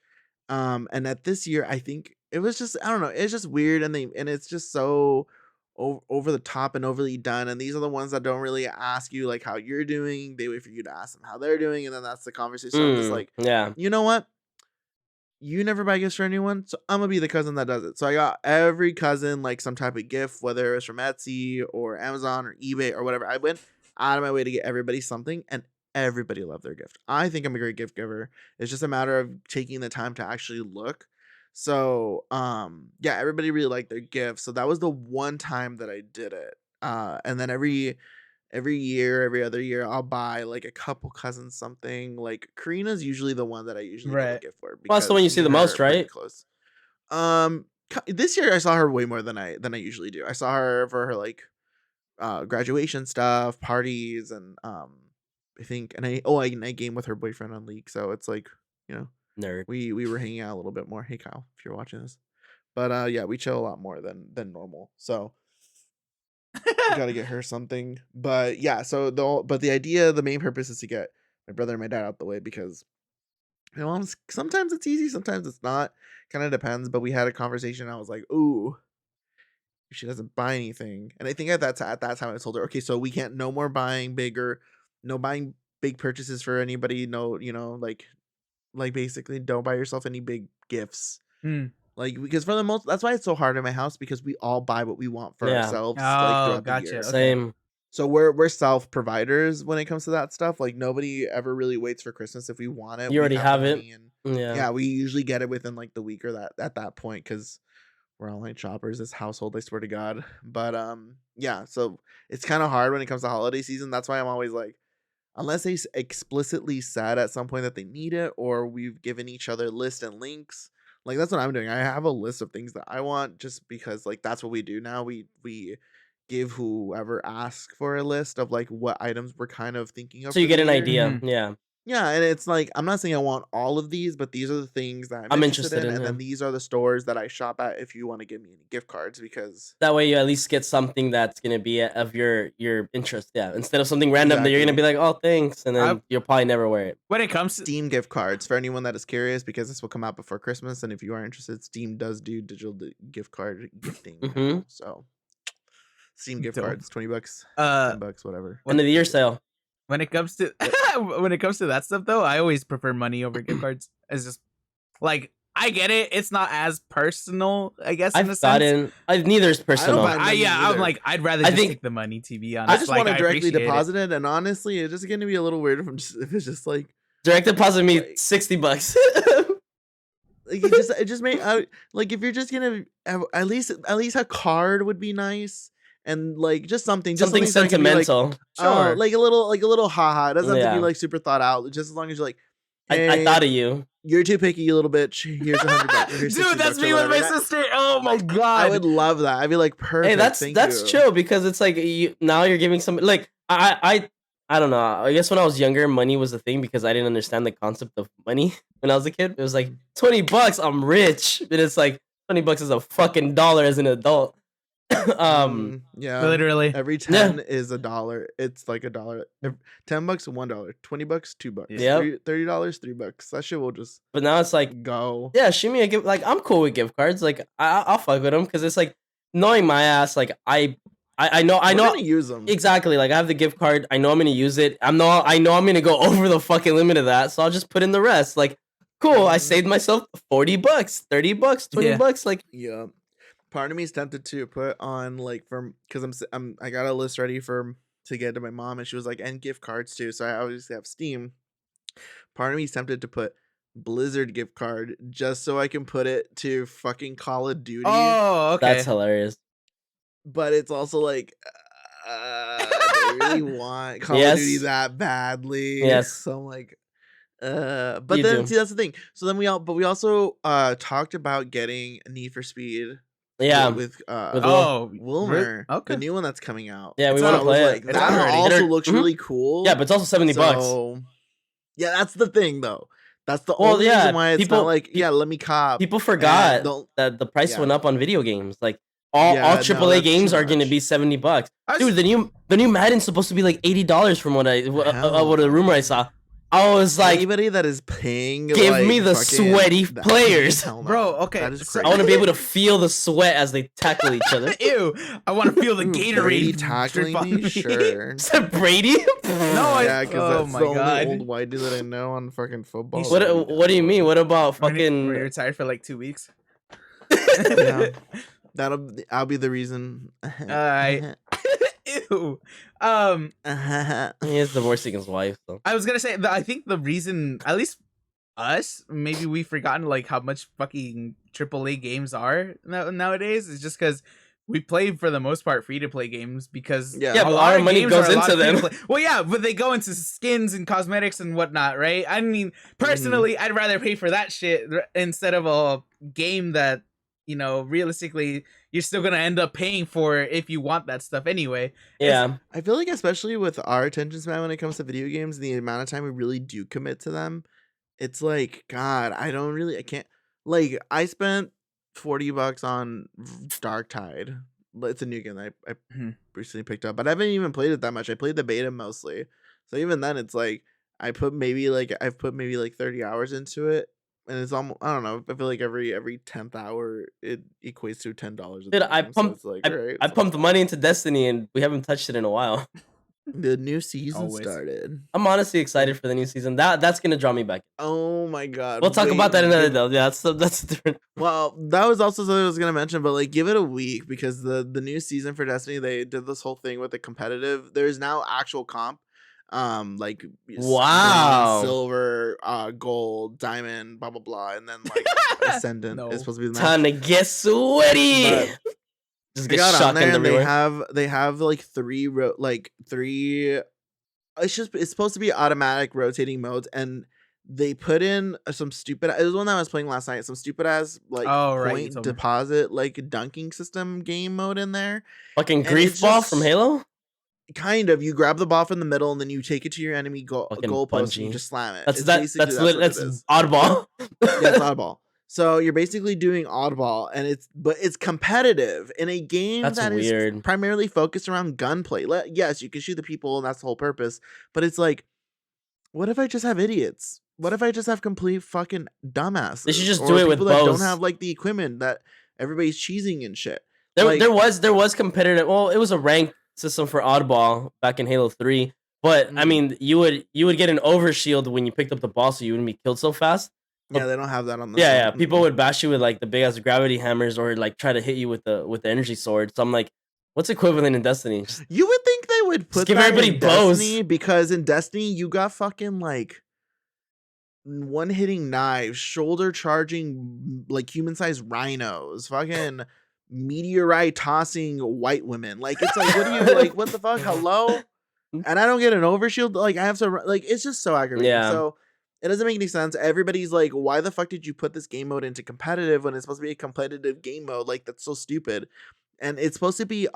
And at this year, I think it was just I don't know, it's just weird, and it's just so over the top and overly done. And these are the ones that don't really ask you like how you're doing. They wait for you to ask them how they're doing, and then that's the conversation. So I'm just like, Yeah. you know what? You never buy gifts for anyone, so I'm gonna be the cousin that does it. So I got every cousin like some type of gift, whether it's from Etsy or Amazon or eBay or whatever. I went out of my way to get everybody something, and everybody loved their gift. I think I'm a great gift giver. It's just a matter of taking the time to actually look. So yeah, everybody really liked their gift. So that was the one time that I did it. And then every year, every other year, I'll buy like a couple cousins something. Like Karina's usually the one that I usually get a Right. gift for Well, that's the because one you me see the and her most, are pretty right? close. This year I saw her way more than I usually do. I saw her for her like graduation stuff, parties, and I think I game with her boyfriend on League, so it's like you know Nerd. we were hanging out a little bit more. Hey Kyle, if you're watching this, but yeah, we chill a lot more than normal. So gotta get her something. But yeah, so the main purpose is to get my brother and my dad out the way because sometimes it's easy, sometimes it's not. Kind of depends. But we had a conversation. I was like, ooh, if she doesn't buy anything, and I think at that time I told her, okay, so we can't no more buying bigger, no buying big purchases for anybody. No, like basically don't buy yourself any big gifts. Mm. Like because for the most, that's why it's so hard in my house because we all buy what we want for Yeah. ourselves like Oh, throughout the gotcha. year. Okay. Same. So we're self providers when it comes to that stuff. Like nobody ever really waits for Christmas if we want it. You We already have the have it. money, and Yeah. yeah, we usually get it within like the week or that at that point because we're online shoppers. This household, I swear to God. But yeah. So it's kind of hard when it comes to holiday season. That's why I'm always like, unless they explicitly said at some point that they need it, or we've given each other lists and links. Like that's what I'm doing. I have a list of things that I want just because like that's what we do now. We give whoever asks for a list of like what items we're kind of thinking of So for you the get an year. idea. Mhm. Yeah. Yeah, and it's like I'm not saying I want all of these, but these are the things that I'm I'm interested interested in, in and then him. these are the stores that I shop at if you want to give me any gift cards because That way you at least get something that's gonna be of your interest. Yeah, instead of something random that you're gonna exactly. be like, oh, thanks, and I then you'll probably never wear it. when it comes to Steam gift cards for anyone that is curious because this will come out before Christmas, and if you are interested, Steam does do digital gift card gifting now. Mm-hmm. So Steam gift Dope. cards, $20, uh $10, whatever. End of the year sale. when it comes to when it comes to that stuff though, I always prefer money over gift cards. It's just like I get it. It's not as personal, I guess, in a I've sense. gotten. Neither is personal. mind I'm money either. like, I'd rather I just think- take the money, to be honest. I just Like, want to directly appreciate it. deposit it, and honestly, it's just gonna be a little weird if it's just like Direct deposit me Like- $60. it just made like if you're just gonna have, at least a card would be nice, and like just something Something that can be, like, sentimental. Sure. like a little haha. It doesn't have to Yeah. be like super thought out. Just as long as you're like, I "Hey, thought of you. you're too picky, you little bitch. Here's $100. Here's Dude, $60 that's or me with my whatever." sister. Oh my god. I would love that. I'd be like, perfect. Hey, that's thank you. chill because it's like now you're giving some like I don't know. I guess when I was younger, money was a thing because I didn't understand the concept of money when I was a kid. It was like $20, I'm rich, but it's like $20 is a fucking dollar as an adult. Yeah. Literally. Every 10 is $1. It's like $1. $10, $1. $20, $2. Yep. $30, $3. That shit will just But now it's like, go. yeah, shoot me a gift. Like I'm cool with gift cards. Like I'll fuck with them because it's like knowing my ass. Like I know We're gonna use them. exactly. Like I have the gift card. I know I'm gonna use it. I know I'm gonna go over the fucking limit of that. So I'll just put in the rest. Like cool. I saved myself $40, $30, $20. Like Yeah. Part of me is tempted to put on like because I got a list ready to get to my mom, and she was like, and gift cards too. So I always have Steam. Part of me is tempted to put Blizzard gift card just so I can put it to fucking Call of Duty. Oh, okay. that's hilarious. But it's also like I really want Call of Duty Yes. that badly. Yes. So I'm like, but You then do. see that's the thing. So then we also talked about getting Need for Speed. Yeah. With Oh, Wilmer, okay. the new one that's coming out. Yeah, we It's want out. to play Like, it. It's that out already. also They're- looks Mhm. really cool. Yeah, but it's also $70. So, yeah, that's the thing though. That's the Well, only yeah, reason why it's people- not like, yeah, let me cop. People forgot don't- that the price yeah. went up on video games. Like all Yeah, no, AAA that's games too are going to much. be $70. I Dude, the new Madden's supposed to be like $80 from what Hell. the rumor I saw. I was like, Anybody that is paying, give like, me the fucking- sweaty that- players. hell no. Bro, okay, That is so- I want to be crazy. able to feel the sweat as they tackle each other. Ew. I want to feel the Ooh, Brady Gatorade tackling drip on me, sure. Is that Brady? No, Yeah, because oh that's my the only God. old white dude that I know on fucking football. He's- What do you mean? What about Were you fucking? retired for like 2 weeks? Yeah. I'll be the reason. Alright. Ew. He is divorcing his wife. So I was gonna say that I think the reason, at least us, maybe we've forgotten like how much fucking AAA games are nowadays. Is just because we play for the most part free to play games because Yeah. Yeah, a but lot our of money games goes are a lot into of them. free-to-play. Well, yeah, but they go into skins and cosmetics and whatnot, right? I mean, personally, I'd rather pay for that shit instead of a game that, you know, realistically you're still gonna end up paying for if you want that stuff anyway. yeah, I feel like especially with our attention span when it comes to video games, the amount of time we really do commit to them, it's like, God, I can't. Like, I spent $40 on Dark Tide. It's a new game that I Mhm. recently picked up, but I haven't even played it that much. I played the beta mostly, so even then, it's like I've put maybe like 30 hours into it, and it's almost, I don't know. I feel like every 10th hour it equates to $10. dude, I pumped. So it's like, I, alright, I it's pumped like- money into Destiny, and we haven't touched it in a while. The new season Always. started. I'm honestly excited for the new season. That's gonna draw me back. Oh my God. We'll talk wait, about that another give- day. Yeah, that's different. Well, that was also something I was gonna mention, but like, give it a week because the new season for Destiny, they did this whole thing with the competitive. There's now actual comp, like Wow. bronze, silver, gold, diamond, blah blah blah, and then like ascendant No. is supposed to be the match. Time to get sweaty. But Just I get got on shotgunned there and everywhere. they have like three. It's supposed to be automatic rotating modes, and they put in some stupid. It was one that I was playing last night. Some stupid ass like Oh, right, you point told me. deposit like dunking system game mode in there. Fucking and grief it's ball just- from Halo. kind of. You grab the ball from the middle and then you take it to your enemy goalpost and you just slam it. That's what it is. oddball. Yeah, it's oddball. So you're basically doing oddball, and it's competitive in a game that is primarily focused around gunplay. Yes, you can shoot the people, and that's the whole purpose. But it's like, what if I just have idiots? What if I just have complete fucking dumbasses? They should just do it with bows. That don't have like the equipment that everybody's cheesing and shit. There was competitive. Well, it was a ranked system for oddball back in Halo 3. But I mean, you would get an overshield when you picked up the ball, so you wouldn't be killed so fast. Yeah, they don't have that on the Yeah. People would bash you with like the big ass gravity hammers or like try to hit you with the energy sword. So I'm like, what's equivalent in Destiny? You would think they would put give that everybody in bows. Destiny, because in Destiny you got fucking like one hitting knives, shoulder charging like human sized rhinos, fucking meteorite tossing white women. Like, it's like, what do you like? What the fuck? Hello? And I don't get an overshield. Like, I have to like, it's just so aggravating. Yeah. So it doesn't make any sense. Everybody's like, why the fuck did you put this game mode into competitive when it's supposed to be a competitive game mode? Like, that's so stupid. And it's supposed to be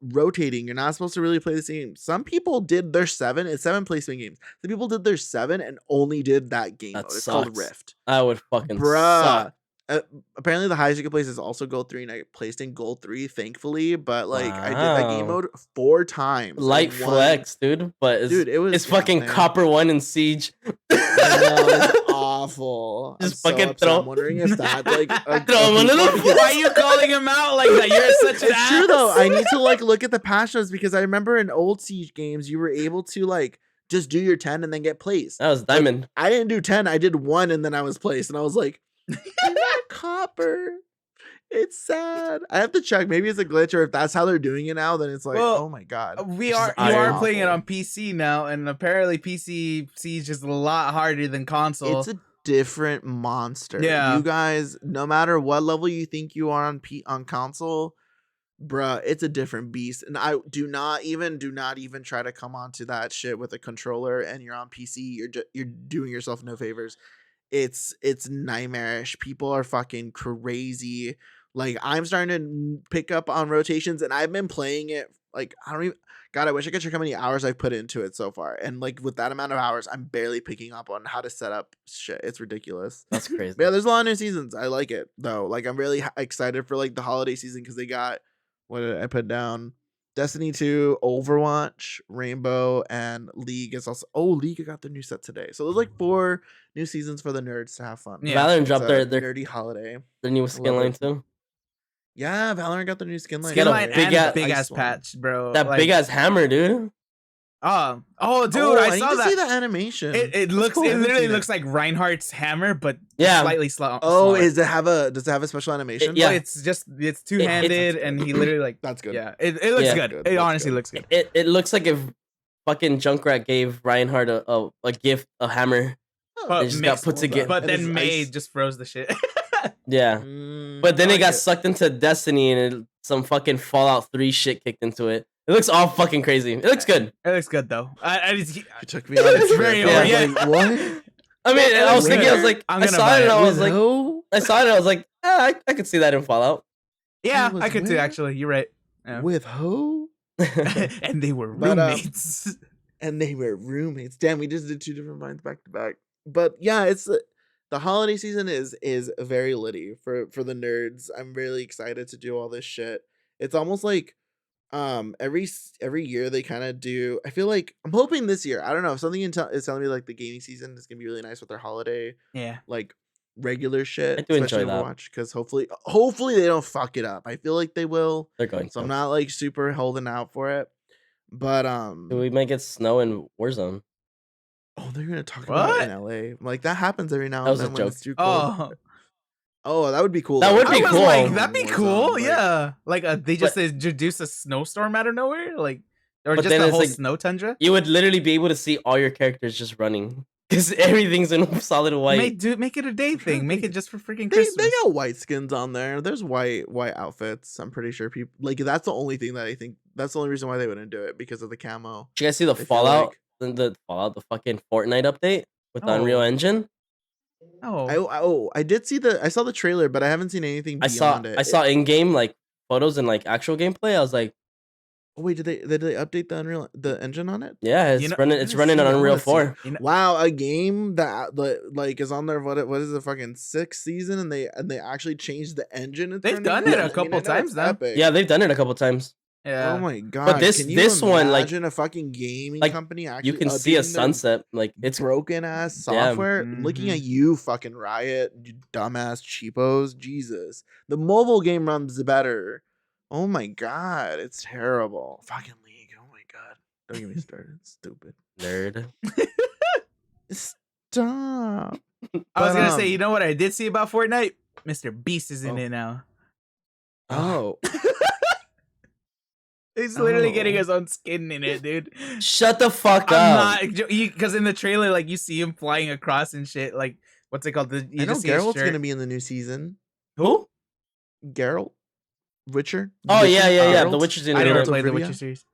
rotating. You're not supposed to really play this game. Some people did their 7. It's 7 placement games. Some people did their 7 and only did that game mode. It's called Rift. I would fucking suck. Apparently the highest you can place is also gold 3, and I placed in gold 3, thankfully. But like, I did that game mode 4 times. Light flex, dude. But it's fucking copper 1 in Siege. I know, it's awful. Just fucking throw. I'm wondering if that like why are you calling him out like that? You're such an ass. It's true though. I need to like look at the patch notes, because I remember in old Siege games you were able to like just do your 10 and then get placed. That was diamond. Like, I didn't do 10. I did 1 and then I was placed, and I was like, copper. It's sad. I have to check. Maybe it's a glitch, or if that's how they're doing it now, then it's like, oh my god. You are playing it on PC now, and apparently PC Siege is a lot harder than console. It's a different monster. Yeah. You guys, no matter what level you think you are on console, bruh, it's a different beast. And I do not even try to come onto that shit with a controller and you're on PC. You're doing yourself no favors. It's nightmarish. People are fucking crazy. Like, I'm starting to pick up on rotations, and I've been playing it like, I wish I could check how many hours I've put into it so far. And like, with that amount of hours, I'm barely picking up on how to set up shit. It's ridiculous. That's crazy. But yeah, there's a lot of new seasons. I like it though. Like, I'm really excited for like the holiday season, because they got, what did I put down? Destiny 2, Overwatch, Rainbow, and League is also. Oh, League got their new set today. So there's like 4 new seasons for the nerds to have fun. Yeah. Valorant dropped their nerdy holiday. Their new skin line too. Yeah, Valorant got their new skin line. Skin line and big ass patch, bro. That like, big ass hammer, dude. Dude, I saw that. See the animation. It looks. Cool. It literally looks like Reinhardt's hammer, but slightly slow. Oh, does it have a special animation? Yeah, it's 2-handed, and he literally like. That's good. Yeah, it looks good. It honestly looks good. It looks like if fucking Junkrat gave Reinhardt a gift, a hammer. It just got put together. But then May just froze the shit. Yeah, but then it got sucked into Destiny, and some fucking Fallout 3 shit kicked into it. It looks all fucking crazy. It looks good. It looks good though. It took me on it's very like, what? I mean, I was thinking, I was like, I saw it, and I was like, I could see that in Fallout. Yeah, I could too. Actually, you're right. Yeah. With who? And they were roommates. Damn, we just did 2 different minds back to back. But yeah, it's the holiday season is very litty for the nerds. I'm really excited to do all this shit. It's almost like every year they kind of do. I feel like I'm hoping this year, I don't know, if something is telling me like the gaming season is gonna be really nice with their holiday like regular shit. I do enjoy that, because hopefully they don't fuck it up. I feel like they will. They're going so I'm not like super holding out for it, but we might get snow in Warzone. Oh, they're gonna talk about it in LA. Like, that happens every now and then when it's too cold. Oh, that would be cool. That would be cool. Like, that'd be cool. Yeah, like they just introduce a snowstorm out of nowhere, like, or just a whole like, snow tundra. You would literally be able to see all your characters just running, because everything's in solid white. Make it a day thing. Make it just for freaking Christmas. They got white skins on there. There's white outfits. I'm pretty sure people like that's the only thing that I think that's the only reason why they wouldn't do it, because of the camo. Did you guys see the Fallout? The Fallout, the fucking Fortnite update with the Unreal Engine. I did see I saw the trailer, but I haven't seen anything beyond it. I saw in-game like photos and like actual gameplay. I was like, Oh wait, did they update the engine on it? Yeah, it's You know- running. I It's didn't running see on it. I Unreal wanna see 4. You know, Wow, a game that like is on their what is the fucking 6th season and they actually changed the engine it's They've running done on? it I a mean, couple I know times it's now. epic. Yeah, they've done it a couple times. Oh Yeah. my god. But this Can you this one, like imagine a fucking gaming like company you actually can see a updating their sunset. Like it's broken ass yeah. software? Looking Mhm. at you, fucking Riot, you dumbass cheapos. Jesus. The mobile game runs better. Oh my god, it's terrible. Fucking League. Oh my god. Don't get me started. It's stupid. nerd. Stop. I was But, gonna say, you know what I did see about Fortnite? Mr. Beast is in Oh. it now. Oh. He's literally getting Oh. his own skin in it, dude. Shut the fuck I'm up. not, because in the trailer, like you see him flying across and shit. Like, what's it called? You I know just see his Geralt's shirt. gonna be in the new season. Who? Geralt? Witcher? Oh Witcher? yeah. The Geralt? Witcher's in I it. never Geralt of played the Rivia? Witcher series.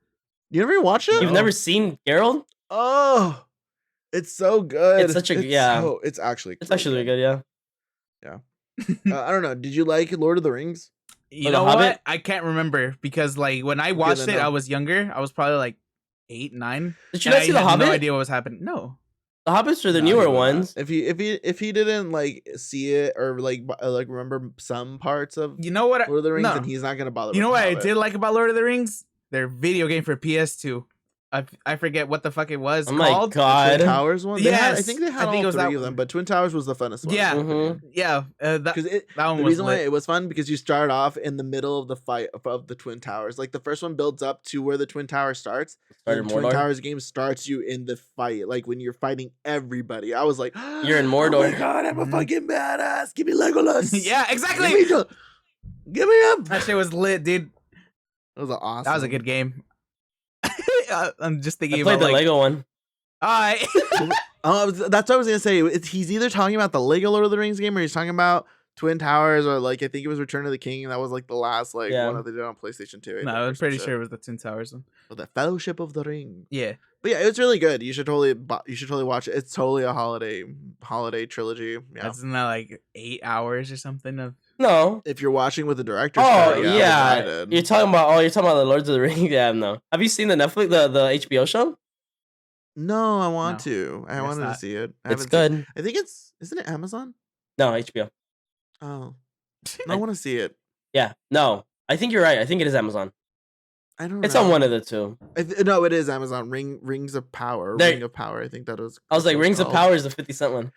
You never watched it? You've No. never seen Geralt? Oh, it's so good. It's such a yeah. It's actually It's really actually good. Yeah. I don't know. Did you like Lord of the Rings? You Or The know Hobbit? what? I can't remember because like when I watched then it, I no. was younger. I was probably like 8, 9. Did you and not see I The had Hobbit? no idea what was happening. No. The Hobbits are the No, he newer would not. ones. If he didn't like see it or like remember some parts of You know what? Lord of the Rings, No. then he's not gonna bother. You know with what The I Hobbit. did like about Lord of the Rings? Their video game for PS2. I forget what the fuck it was Oh my called. god. Twin Towers one. They had, I Yes, think they I had think it all was three that of them, one. but Twin Towers was the funnest one. Yeah. Mhm. Yeah, that Because one the was reason why lit. it was fun because you start off in the middle of the fight of the Twin Towers. Like the first one builds up to where the Twin Tower starts. Started And Twin Mordor. Towers game starts you in the fight, like when you're fighting everybody. I was like, You're in Oh my Mordor. god, I'm a Mhm. fucking badass. Give me Legolas. Yeah, Give exactly. me, give me up. That shit was lit, dude. That was awesome. That was a good game. I'm just thinking I played about the like, Lego one. alright. That's what I was gonna say. He's either talking about the Lego Lord of the Rings game or he's talking about Twin Towers or like I think it was Return of the King. That was like the last like Yeah. one that they did on PlayStation 2. I No, think, I'm or some pretty shit. sure it was the Twin Towers one. Or the Fellowship of the Ring. Yeah. But yeah, it's really good. You should totally watch it. It's totally a holiday trilogy. Yeah. Isn't that like 8 hours or something of No. If you're watching with the director's Oh cut, like I yeah. did. You're talking about the Lords of the Rings. Yeah, no. Have you seen the Netflix the HBO show? No, I want No, to. I guess wanted to not. see it. I It's haven't seen- good. I think isn't it Amazon? No, HBO. Oh. I want to see it. Yeah. No. I think you're right. I think it is Amazon. I don't know. It's on one of the two. No, it is Amazon. Rings of Power. There- Ring of Power. I think that was. I was like, what it Rings of called. Power is the 50 Cent one.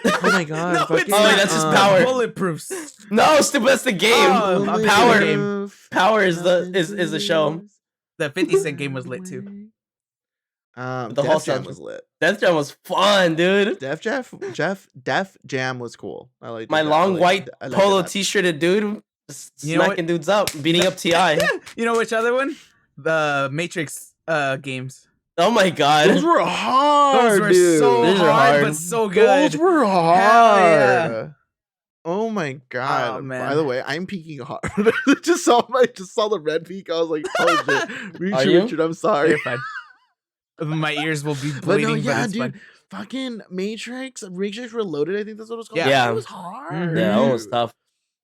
Oh my god. No, fucking, it's not. that's his power. Bulletproofs. No, stupid. That's the game. Oh, Bulletproof, Power. game. Power is the nothing is the show. to The 50 Cent game was lit too. lose. The whole Def Jam soundtrack. was lit. Death Jam was fun, dude. Def Jam was cool. I like My long white I liked polo that. t-shirted dude just You know smacking dudes up, beating up Ti. You know which other one? The Matrix games. Oh my god. Those were hard. Those were dude. so Those are hard, hard. but so good. Those were Hell hard. yeah. Oh my god! Oh, man. By the way, I'm peeking hard. just saw the red peak. I was like, "Oh shit, Are you? Richard, I'm sorry." You're fine. My ears will be But bleeding. no, but yeah, it's dude. fine. Fucking Matrix Reloaded. I think that's what it's called. Yeah. Yeah. It was hard. Yeah, that was tough.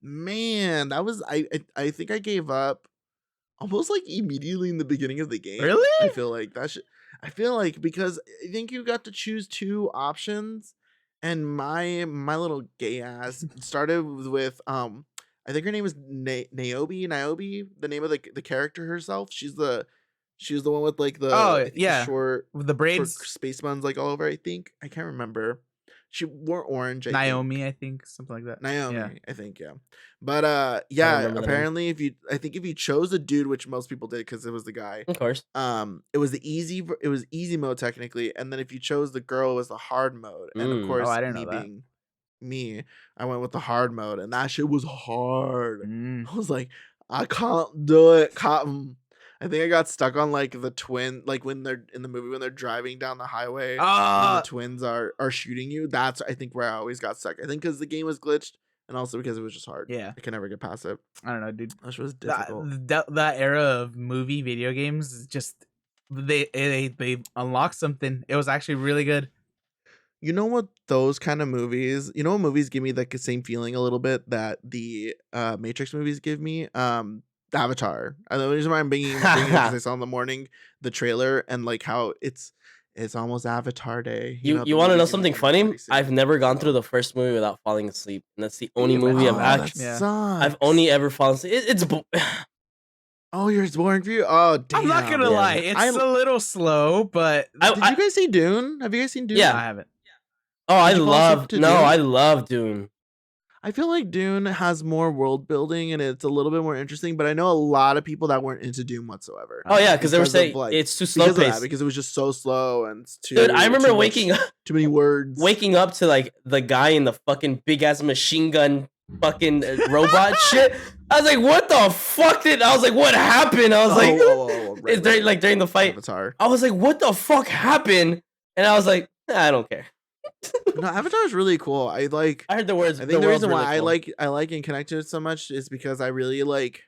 Man, that was I think I gave up almost like immediately in the beginning of the game. Really? I feel like I feel like because I think you got to choose 2 options, and my little gay ass started with I think her name was Niobe, the name of the character herself. She was the one with like the I think the yeah. short With the braids. space buns like all over. I think I can't remember. She wore orange. I think. Naomi, I think. Something like that. Naomi, Yeah. I think, yeah. But yeah, remember the name. apparently if you chose a dude, which most people did because it was the guy, Of course. it was easy mode technically, and then if you chose the girl, it was the hard mode. And of Mm. course, Oh, I didn't me know that. being me, I went with the hard mode, and that shit was hard. Mm. I was like, I can't do it, Cotton. I think I got stuck on like the twin, like when they're in the movie when they're driving down the highway. And the twins are shooting you. That's I think where I always got stuck. I think because the game was glitched, and also because it was just hard. Yeah. I could never get past it. I don't know, dude. That shit was That, difficult. that era of movie video games is just they unlocked something. It was actually really good. You know what those kind of movies? You know what movies give me like the same feeling a little bit that the Matrix movies give me? Avatar. And the reason why I'm bringing it because I saw in the morning the trailer and like how it's almost Avatar Day. You the want to know movie's gonna something come out funny? pretty soon, I've never gone so. through the first movie without falling asleep, and that's the only movie I've that actually. sucks. I've only ever fallen asleep. It's Oh, it's boring for you. Oh, damn. I'm not gonna Yeah. lie, it's a little slow, but Did you guys see Dune? Have you guys seen Dune? Yeah. I haven't. Oh, I Did you fall asleep love to no, Dune? I love Dune. I feel like Dune has more world building and it's a little bit more interesting, but I know a lot of people that weren't into Dune whatsoever. Oh yeah, because they were of, saying like, it's too slow because of paced. that, because it was just so slow and it's too. Dude, I remember too much- waking up, too many words. waking up to like the guy in the fucking big ass machine gun fucking robot shit. I was like, what the fuck I was like, what happened? I was like, right, during the fight. Avatar. I was like, what the fuck happened? And I was like, I don't care. No, Avatar is really cool. I heard the words. I think the reason why really cool. I like and connect to it so much is because I really like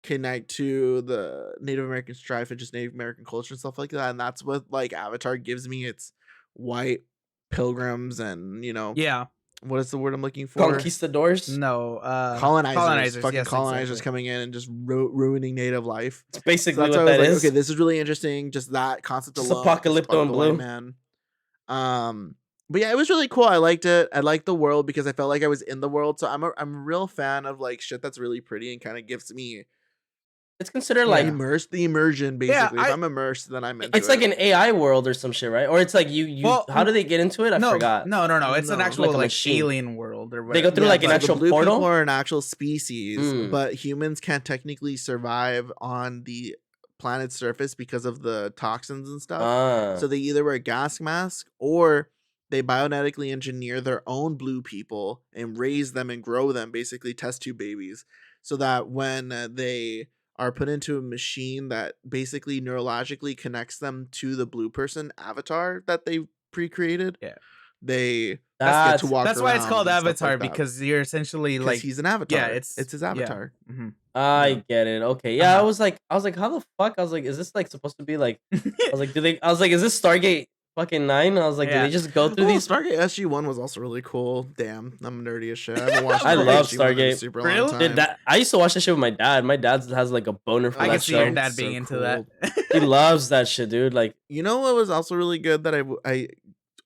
connect to the Native American strife and just Native American culture and stuff like that. And that's what like Avatar gives me. It's white pilgrims and Yeah. what is the word I'm looking for? Conquistadors. No. Colonizers. Fucking Yes, colonizers exactly. coming in and just ruining native life. It's So basically that's what why I that was like, is. okay, this is really interesting. Just that concept Just alone. Apocalypto in blue. Man. But yeah, it was really cool. I liked it. I liked the world because I felt like I was in the world. So I'm a real fan of like shit that's really pretty and kind of gives me It's considered like the immersion basically. If I- I'm immersed, then I'm into it's it. like an AI world or some shit, right? Or it's like you. Well, how do they get into it? I forgot. No. It's an No. actual Like a like machine. alien world or They whatever. go through like an so actual the blue portal. people are an actual species, Mm. but humans can't technically survive on the planet's surface because of the toxins and stuff. Ah. So they either wear gas masks or they bionetically engineer their own blue people and raise them and grow them, basically test tube babies, so that when they are put into a machine that basically neurologically connects them to the blue person avatar that they pre-created, Yeah. they That's, get to walk That's why it's around called and stuff Avatar like that. because you're essentially like He's an avatar. yeah, it's his avatar. Mhm. I get it. Okay. Yeah, Uh-huh. I was like, how the fuck? I was like, is this like supposed to be like? I was like, is this Stargate fucking 9? I was like, do Yeah. they just go through these? Stargate SG-1 was also really cool. Damn, I'm nerdy as shit. I haven't watched I Stargate love SG-1 in a Stargate. super Really? long time. Dude, I used to watch that shit with my dad. My dad has like a boner for I that can see show. your dad So being into cool. that. He loves that shit, dude. Like, You know what was also really good that I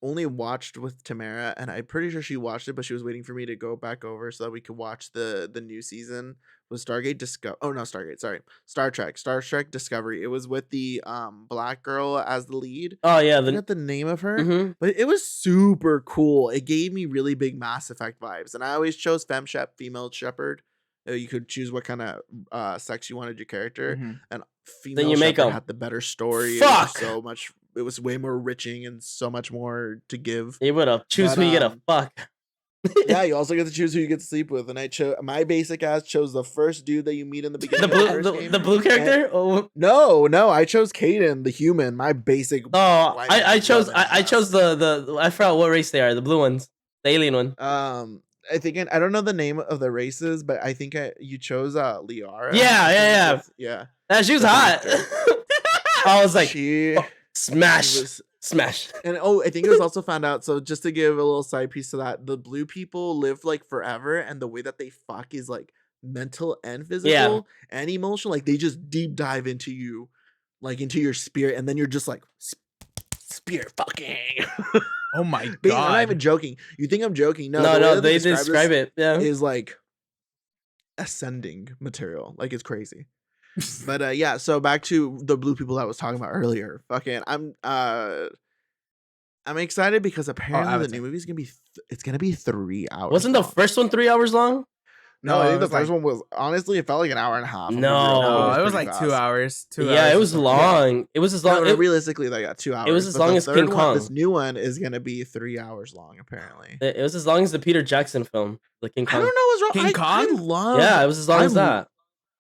only watched with Tamara, and I'm pretty sure she watched it, but she was waiting for me to go back over so that we could watch the new season. Was Stargate Discovery? Oh no, Stargate. Sorry, Star Trek Discovery. It was with the black girl as the lead. oh yeah, I forgot the name of her, Mhm. but it was super cool. It gave me really big Mass Effect vibes, and I always chose female shepherd. You could choose what kind of sex you wanted your character, Mhm. and female you make shepherd 'em. had the better story. Fuck! It was so much. It was way more enriching and so much more to give. You would choose But, who you get to fuck. Yeah, you also get to choose who you get to sleep with, and I chose my basic ass chose the first dude that you meet in the beginning. The of blue, first game. the blue character. Oh, No, I chose Caden, the human. My basic. I chose loving I chose the I forgot what race they are. The blue ones, the alien one. I think I don't know the name of the races, but I think you chose Liara. Yeah. Yeah. She was The hot. doctor. I was like, She smash, was, smash. and I think it was also found out. So just to give a little side piece to that, the blue people live like forever, and the way that they fuck is like mental and physical and emotional. Like they just deep dive into you, like into your spirit, and then you're just like spirit fucking. Oh my I'm god. not even joking. You think I'm joking? No, No, they describe it. Yeah. is like ascending material. Like it's crazy. But yeah, so back to the blue people that I was talking about earlier. Fucking I'm excited because apparently the Avatar. new movie's gonna be it's gonna be 3 hours. Wasn't the long. first one 3 hours long? No, I it think the was first one was honestly it felt like an hour and a half. I'm No. gonna be real. No, it was pretty like fast. 2 hours. 2 hours. Yeah, it or was something. long. It was as long. No, realistically, they got 2 hours. was as but long the as third King one, Kong. This new one is gonna be 3 hours long, apparently. It was as long as the Peter Jackson film, the King I Kong. don't know what's wrong. King I Kong? love. Yeah, it was as long as I that.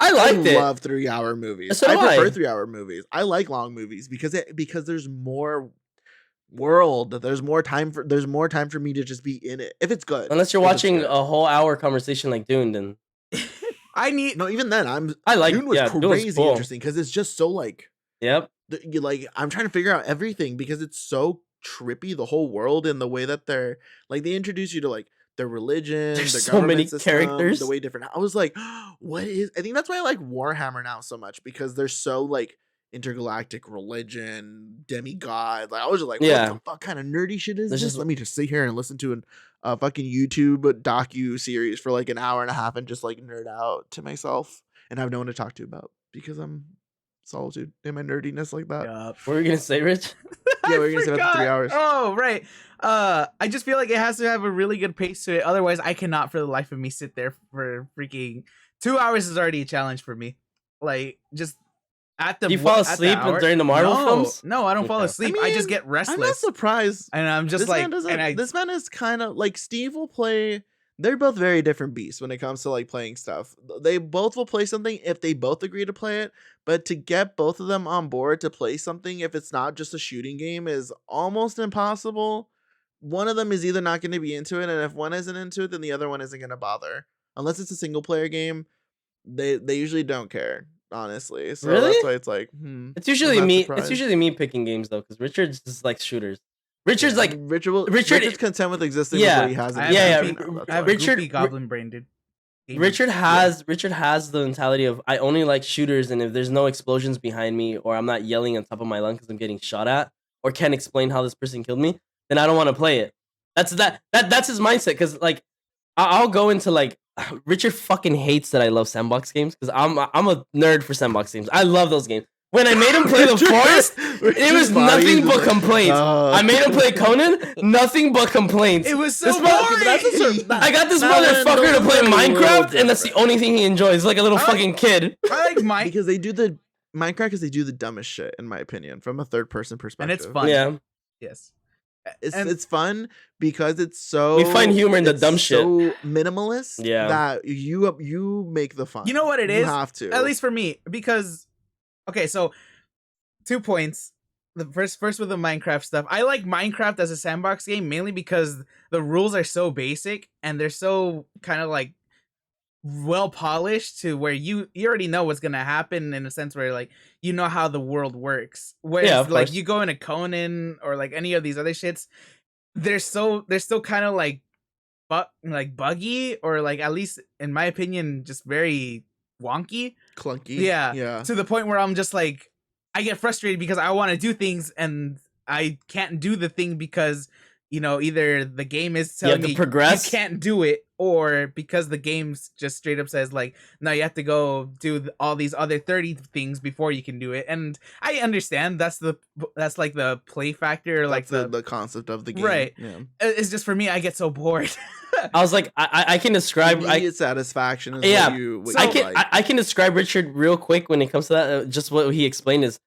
I liked it. I love 3-hour movies. So I do prefer I. 3-hour movies. I like long movies because there's more world. There's more time for me to just be in it. If it's good. Unless you're If it's watching good. a whole hour conversation like Dune, then I need No, even then I like. Dune was Dune was crazy cool. interesting because it's just so like Yep. you like I'm trying to figure out everything because it's so trippy, the whole world, and the way that they're like they introduce you to like their religion, There's their so government many system, characters. the way different. I was like, what is? I think that's why I like Warhammer now so much, because they're so like intergalactic religion, demigod. Like I was just like, what the fuck kind of nerdy shit is this? Let me just sit here and listen to a fucking YouTube docu series for like an hour and a half and just like nerd out to myself and have no one to talk to about, because I'm solitude in my nerdiness like that. Yup. What were you gonna say, Rich? Yeah, we're gonna say about the 3 hours. Oh, right. I just feel like it has to have a really good pace to it. Otherwise, I cannot for the life of me sit there for freaking 2 hours is already a challenge for me. Like, just at the. Do you fall asleep during the Marvel films? No, I don't fall asleep. I just get restless. I'm not surprised. And I'm just this man is kind of like Steve will play. They're both very different beasts when it comes to like playing stuff. They both will play something if they both agree to play it, but to get both of them on board to play something, if it's not just a shooting game, is almost impossible. One of them is either not going to be into it, and if one isn't into it, then the other one isn't going to bother. Unless it's a single player game, they usually don't care, honestly. So really? That's why it's like, It's usually me. Surprised. It's usually me picking games though, because Richard just likes shooters. Richard's like Richard's content with existing with what he has. Richard goblin brain, dude. Richard has the mentality of, I only like shooters, and if there's no explosions behind me, or I'm not yelling on top of my lungs because I'm getting shot at, or can't explain how this person killed me, then I don't want to play it. That's his mindset. Because like I'll go into like, Richard fucking hates that I love sandbox games, because I'm a nerd for sandbox games. I love those games. When I made him play The Forest, it was nothing but complaints. I made him play Conan, nothing but complaints. It was so boring. I got this motherfucker to play Minecraft, and that's the only thing he enjoys, like a little fucking kid. I like Minecraft because they do the dumbest shit, in my opinion, from a third person perspective. And it's fun. Yeah. Yes. It's fun because it's so, we find humor in the dumb shit. So minimalist. Yeah. That you make the fun. You know what it is? You have to. At least for me, because. Okay, so 2 points. The first with the Minecraft stuff. I like Minecraft as a sandbox game mainly because the rules are so basic and they're so kind of like well polished to where you already know what's gonna happen, in a sense where like you know how the world works. Whereas like you go into Conan or like any of these other shits, they're still kind of like buggy, or like, at least in my opinion, just very wonky, clunky. Yeah. To the point where I'm just like, I get frustrated because I want to do things and I can't do the thing because, you know, either the game is telling me you can't do it, or because the game just straight up says like, no, you have to go do all these other 30 things before you can do it. And I understand that's like the play factor, like the concept of the game, right? Yeah. It's just, for me, I get so bored. I was like, I can describe immediate satisfaction. Is I can describe Richard real quick when it comes to that. Just what he explained is,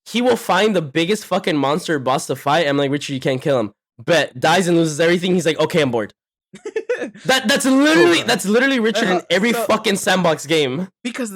he will find the biggest fucking monster boss to fight. I'm like, Richard, you can't kill him. Bet, dies and loses everything. He's like, okay, I'm bored. That's literally Richard in every fucking sandbox game. Because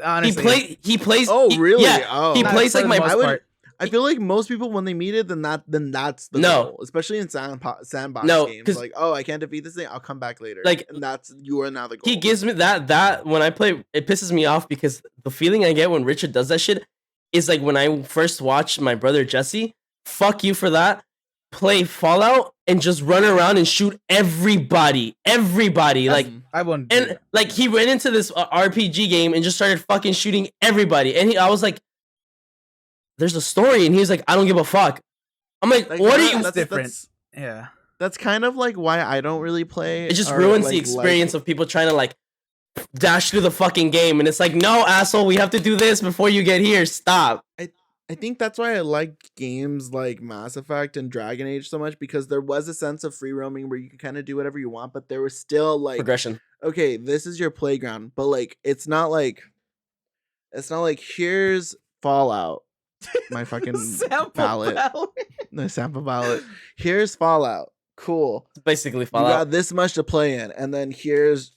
honestly, he plays. Oh, really? Yeah, he plays like my. I feel like most people, when they meet it, then that's the goal. Especially in sandbox games. Like, oh, I can't defeat this thing, I'll come back later. Like, and you are now the goal. He gives me that when I play, it pisses me off, because the feeling I get when Richard does that shit is like when I first watched my brother Jesse. Fuck you for that. Play Fallout and just run around and shoot everybody. Like, I wouldn't. And like, he went into this RPG game and just started fucking shooting everybody. And I was like, there's a story, and he was like, I don't give a fuck. I'm like what are you? That's different. Yeah, that's kind of like why I don't really play. It just ruins the experience of people trying to like dash through the fucking game, and it's like, no, asshole, we have to do this before you get here. Stop. I think that's why I like games like Mass Effect and Dragon Age so much, because there was a sense of free roaming where you could kind of do whatever you want, but there was still like progression. Okay, this is your playground, but like it's not like here's Fallout. My fucking ballot. The sample ballot. Here's Fallout. Cool. It's basically Fallout. You got this much to play in, and then here's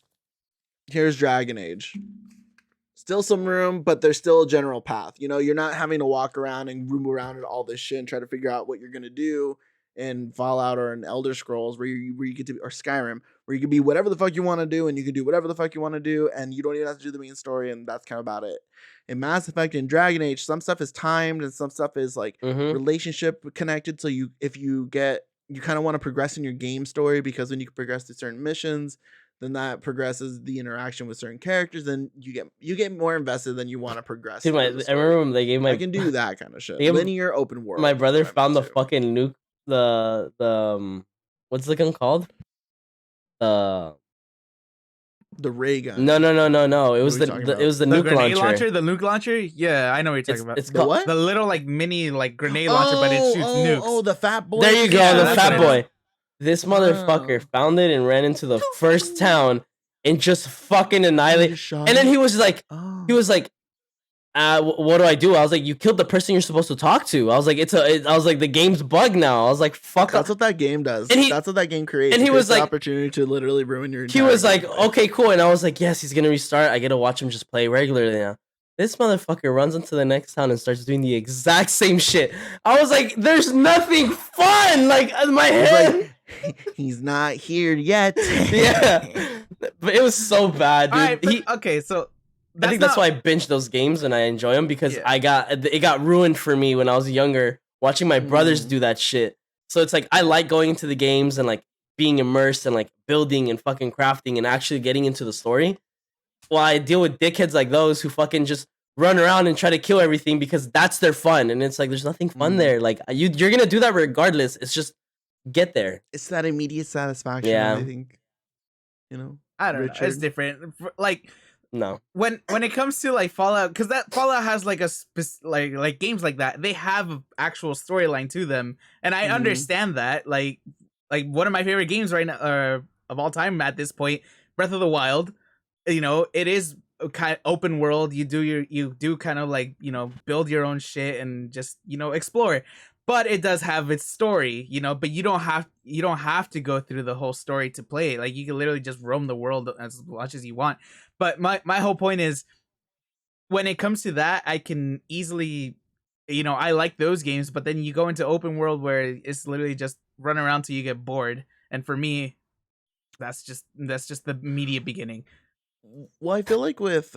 Dragon Age. Still some room, but there's still a general path. You know, you're not having to walk around and room around and all this shit and try to figure out what you're gonna do in Fallout or in Elder Scrolls, where you get to, or Skyrim, where you can be whatever the fuck you want to do, and you can do whatever the fuck you want to do, and you don't even have to do the main story, and that's kind of about it. In Mass Effect and Dragon Age, some stuff is timed and some stuff is like relationship connected. So if you get you kind of want to progress in your game story, because when you progress to certain missions, then that progresses the interaction with certain characters. Then you get more invested than you want to progress. Dude, I remember when they gave I can do that kind of shit. They gave- Linear open world. My brother is what I found the meant to. fucking nuke. The what's the gun called? The ray gun. No. It was What are you talking it was the The nuke grenade launcher. The nuke launcher? Yeah, I know what you're talking about. It's The called what? The little like mini like grenade launcher, but it shoots nukes. Oh, the fat boy. There you go, Yeah, the that's fat what it boy. This motherfucker Wow. found it and ran into the first town and just fucking annihilated. Shot And then it? he was like, Oh. what do I do? I was like, you killed the person you're supposed to talk to. I was like, I was like, the game's bugged now. I was like, fuck. That's what that game does. And That's what that game creates. and he It was creates the like- opportunity to literally ruin your. He entire was like, gameplay. okay, cool. And I was like, yes, he's gonna restart. I get to watch him just play regularly now. This motherfucker runs into the next town and starts doing the exact same shit. I was like, there's nothing fun. Like my He's head. like, he's not here yet. Yeah, but it was so bad, dude. All right, but, okay, so I think that's why I binge those games and I enjoy them, because Yeah. it got ruined for me when I was younger, watching my brothers do that shit. So it's like I like going into the games and like being immersed and like building and fucking crafting and actually getting into the story. While I deal with dickheads like those who fucking just run around and try to kill everything because that's their fun, and it's like there's nothing fun there. Like you're gonna do that regardless. It's just get there. It's that immediate satisfaction. Yeah. I think. You know. I don't know. It's Richard? different. Like No, when it comes to like Fallout, because that Fallout has like a like games like that, they have an actual storyline to them, and I Mhm. understand that. Like one of my favorite games right now of all time at this point, Breath of the Wild. You know, it is a kind of open world. You do kind of like, you know, build your own shit and just, you know, explore. But it does have its story, you know, but you don't have to go through the whole story to play it. Like you can literally just roam the world as much as you want. But my whole point is, when it comes to that, I can easily, you know, I like those games, but then you go into open world where it's literally just run around till you get bored. And for me, that's just the immediate beginning. Well, I feel like with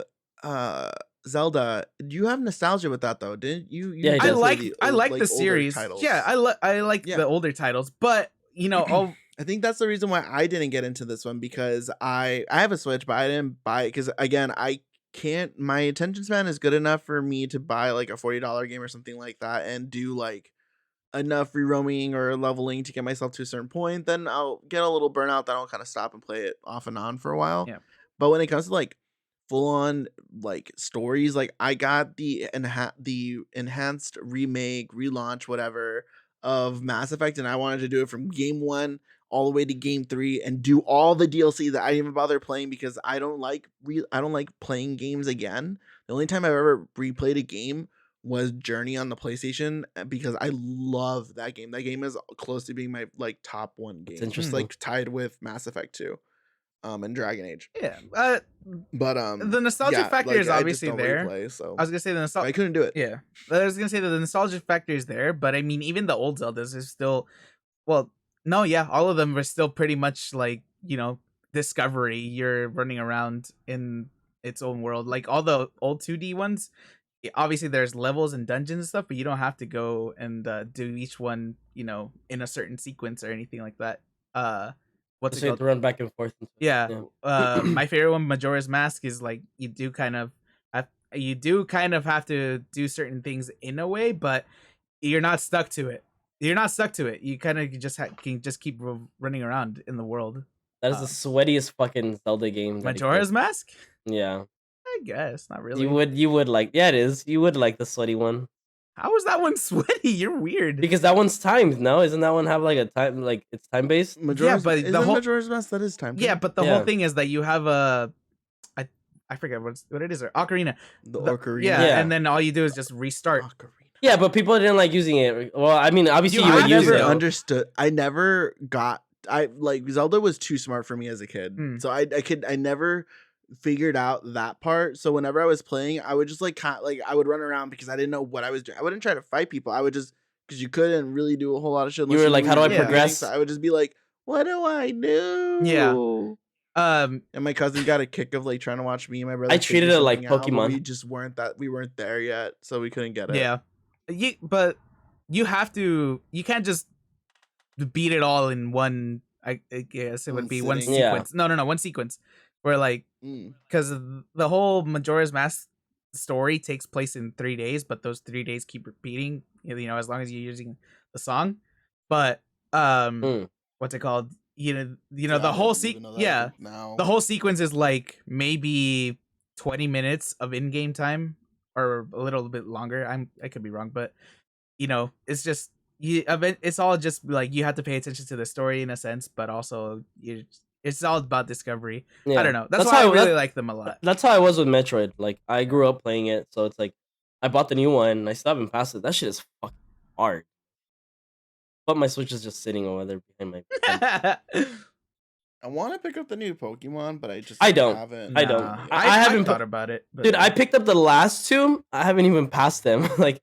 Zelda, you have nostalgia with that though, didn't you? Yeah, he I does. like the the older series. titles. Yeah, I like Yeah. the older titles, but you know, I think that's the reason why I didn't get into this one, because I have a Switch, but I didn't buy it because, again, I can't. My attention span is good enough for me to buy like a $40 game or something like that and do like enough re-roaming or leveling to get myself to a certain point. Then I'll get a little burnout. Then I'll kind of stop and play it off and on for a while. Yeah. But when it comes to like full on like stories, like I got the enhanced remake, relaunch, whatever of Mass Effect, and I wanted to do it from game 1 all the way to game 3 and do all the DLC that I didn't even bother playing, because I don't like playing games again. The only time I've ever replayed a game was Journey on the PlayStation, because I love that game. That game is close to being my like top 1 game, just interesting. like tied with Mass Effect 2 and Dragon Age. yeah, But the nostalgia factor is I just obviously don't there. replay, so I was gonna say the nostalgia. I couldn't do it. Yeah, I was gonna say that the nostalgia factor is there, but I mean, even the old Zeldas is still, well, no, yeah, all of them are still pretty much like, you know, Discovery. You're running around in its own world, like all the old 2D ones. Obviously, there's levels and dungeons and stuff, but you don't have to go and do each one, you know, in a certain sequence or anything like that. What's just it you have called? to run back and forth. Yeah. My favorite one, Majora's Mask, is like you do kind of have to do certain things in a way, but you're not stuck to it. You kind of just can just keep running around in the world. That is the sweatiest fucking Zelda game. Majora's Mask? Yeah. I guess not really. You would like, yeah, it is. You would like the sweaty one. How is that one sweaty? You're weird. Because that one's timed, no? Isn't that one have like a time, like it's time based? Majora's, but isn't the whole Majora's Mask, that is time. yeah, but the Yeah. whole thing is that you have I forget what it is, or Ocarina. the Ocarina. Yeah. And then all you do is just restart. Ocarina. Yeah, but people didn't like using it. Well, I mean, obviously you I would I use never it. understood. I never got. I like Zelda was too smart for me as a kid, so I never figured out that part. So whenever I was playing, I would just like I would run around because I didn't know what I was doing. I wouldn't try to fight people. I would just, because you couldn't really do a whole lot of shit. You were like, how do I progress? So I would just be like, what do I do? Yeah. And my cousin got a kick of like trying to watch me and my brother. I treated it like figure something out, but Pokemon. we just weren't there yet, so we couldn't get it. Yeah. But you have to. You can't just beat it all in one. I guess it would One be one sitting. sequence. No, one sequence where like because the whole Majora's Mask story takes place in 3 days, but those 3 days keep repeating. As long as you're using the song. But what's it called? The whole the whole sequence is like maybe 20 minutes of in-game time or a little bit longer. I could be wrong, but it's just it's all just like you have to pay attention to the story in a sense, but also it's all about discovery. I don't know. That's why I really like them a lot. That's how I was with Metroid. Like I grew up playing it, so it's like I bought the new one and I still haven't passed it. That shit is fucking hard. But my Switch is just sitting over there behind my. I want to pick up the new Pokemon, but I haven't. I don't. I haven't thought about it. Dude, I picked up the last two. I haven't even passed them. Like,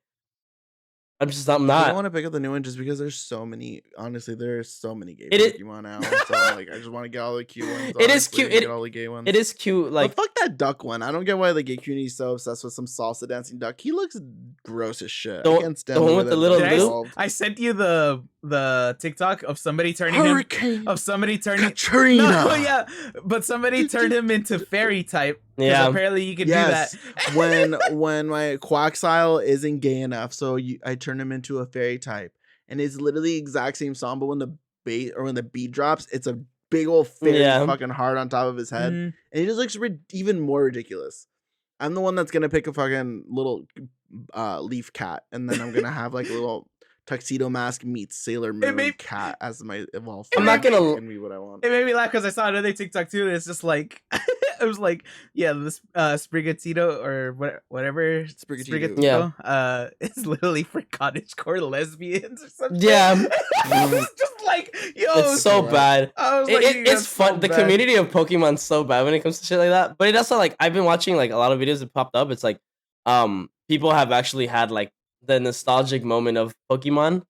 I'm not. I want to pick up the new one just because there's so many. Honestly, there's so many gay Pokemon now. So like, I just want to get all the cute ones. It is cute. Get all the gay ones. It is cute. Like, but fuck that duck one. I don't get why the gay community is so obsessed with some salsa dancing duck. He looks gross as shit. I can't stand the one with the little. I sent you the TikTok of somebody turning Hurricane. Katrina. No, yeah, but somebody turned him into fairy type. Yeah, apparently you can do that. when my Quaxile isn't gay enough, so I turn him into a fairy type, and it's literally the exact same song, but when the beat drops, it's a big old fairy fucking heart on top of his head, and it just looks even more ridiculous. I'm the one that's gonna pick a fucking little leaf cat, and then I'm gonna have like a little tuxedo mask meets Sailor Moon cat as my evolved. I'm not gonna be what I want. It made me laugh because I saw another TikTok too, and it's just like it was like, this Sprigatito or whatever Sprigatito. Yeah. It's literally for cottagecore lesbians or something. Yeah. It's just like, yo, it's so bad. I was like, it's fun. So the bad. Community of Pokemon's so bad when it comes to shit like that. But it also like I've been watching like a lot of videos that popped up. It's like people have actually had like the nostalgic moment of Pokemon,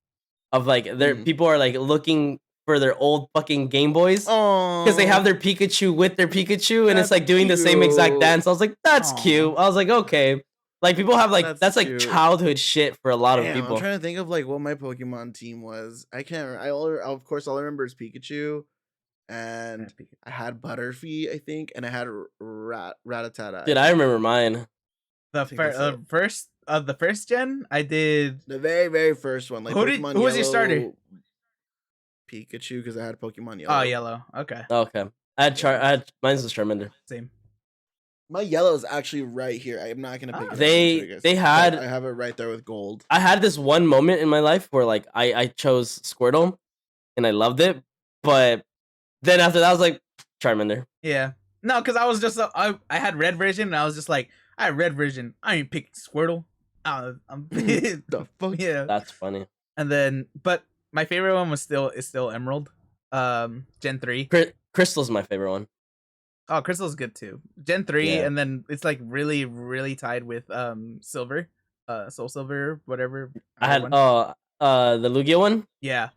of like people are like looking for their old fucking Game Boys because they have their Pikachu with their Pikachu, and it's like doing the same exact dance. I was like, that's cute. I was like, okay, like people have like that's like childhood shit for a lot of people. I'm trying to think of like what my Pokemon team was. I can't. Of course, all I remember is Pikachu, and I had Butterfree, I think, and I had Rattata. Dude, I remember mine. The first gen, I did the very, very first one. Like who was your starter? Pikachu, because I had Pokemon Yellow. Oh, Yellow. Okay. I had mine's a Charmander. Same. My Yellow is actually right here. I'm not gonna pick it. I have it right there with Gold. I had this one moment in my life where like I chose Squirtle, and I loved it, but then after that I was like Charmander. Yeah. No, because I was just I had red version, and I was just like, I had red version. I ain't picking Squirtle. I'm the fuck. Yeah. That's funny. And then, but my favorite one is still Emerald, Gen 3. Crystal's my favorite one. Oh, Crystal's good too. Gen 3, and then it's like really, really tied with Silver, Soul Silver, whatever. I had the Lugia one. Yeah,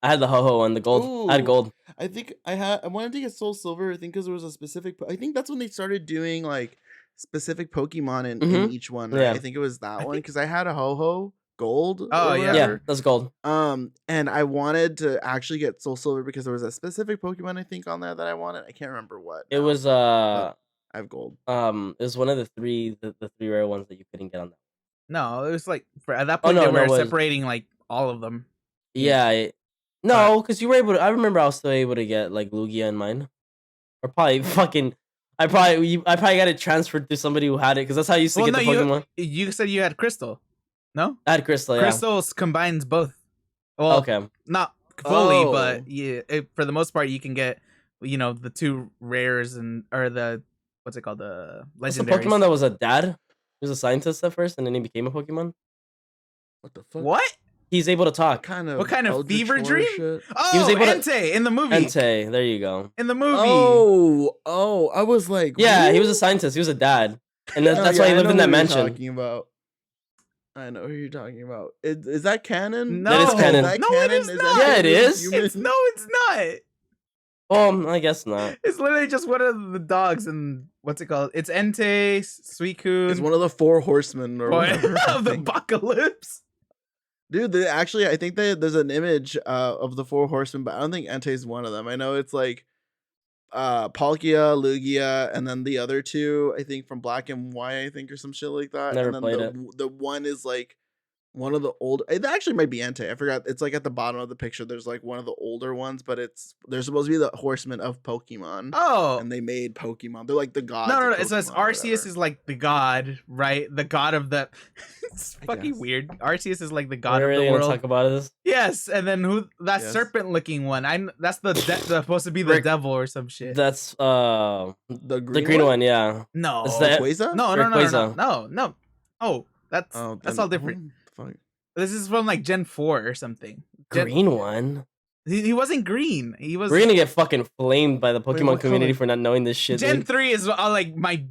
I had the Ho-Ho one, the gold. Ooh, I had gold. I think I wanted to get Soul Silver. I think because there was a specific. I think that's when they started doing like specific Pokemon in each one. Right? Yeah. I think it was that one because I had a Ho-Ho gold. Oh yeah, that's gold. And I wanted to actually get Soul Silver because there was a specific Pokemon I think on there that I wanted. I can't remember what. It was I have gold. It was one of the three rare ones that you couldn't get on that. No, it was like at that point they were separating like all of them. Yeah, no, because you were able to. I remember I was still able to get like Lugia in mine, or probably fucking. I probably got it transferred to somebody who had it because that's how I used to get the Pokemon. You said you had Crystal. No, I had Crystal. Yeah, Crystal combines both. Well, okay, not fully, but yeah, for the most part, you can get the two rares or the what's it called, the legendaries. What's the Pokemon that was a dad? He was a scientist at first, and then he became a Pokemon. What the fuck? What? He's able to talk. What kind of fever dream? Shit? Oh, he was able Entei in the movie. Entei, there you go. In the movie. Oh, I was like, yeah, what? He was a scientist. He was a dad, and that's why he lived in that mansion. I know who you're talking about. Is that canon? No, that is canon. It is not. Yeah, it is. It's not. Oh, I guess not. It's literally just one of the dogs, and what's it called? It's Entei, Suicune. It's one of the 4 horsemen or whatever. Of the apocalypse. Dude, actually, I think there's an image of the 4 horsemen, but I don't think Entei's one of them. I know it's like Palkia, Lugia, and then the other 2, I think from Black and White, I think, or some shit like that. Never And then played it. the one is like one of the old. It actually might be Entei. I forgot. It's like at the bottom of the picture. There's like one of the older ones, but they're supposed to be the horsemen of Pokemon. Oh, And they made Pokemon. They're like the gods. no. of It says Pokemon or Arceus whatever. is like the god, right? The god of the. It's I fucking guess. weird. Arceus is like the god We're of the really gonna world. talk about this. Yes, and then who? That Yes. serpent-looking one. That's the supposed to be the Rick- devil or some shit. That's the the green one. Yeah. No, It's the- Rayquaza? no. Oh, that's Oh, that's then- all different. Fuck. This is from like Gen 4 or something. Green one. He wasn't green. He was. We're gonna get fucking flamed by the Wait, Pokemon what community color? for not knowing this shit. Gen dude. 3 is like my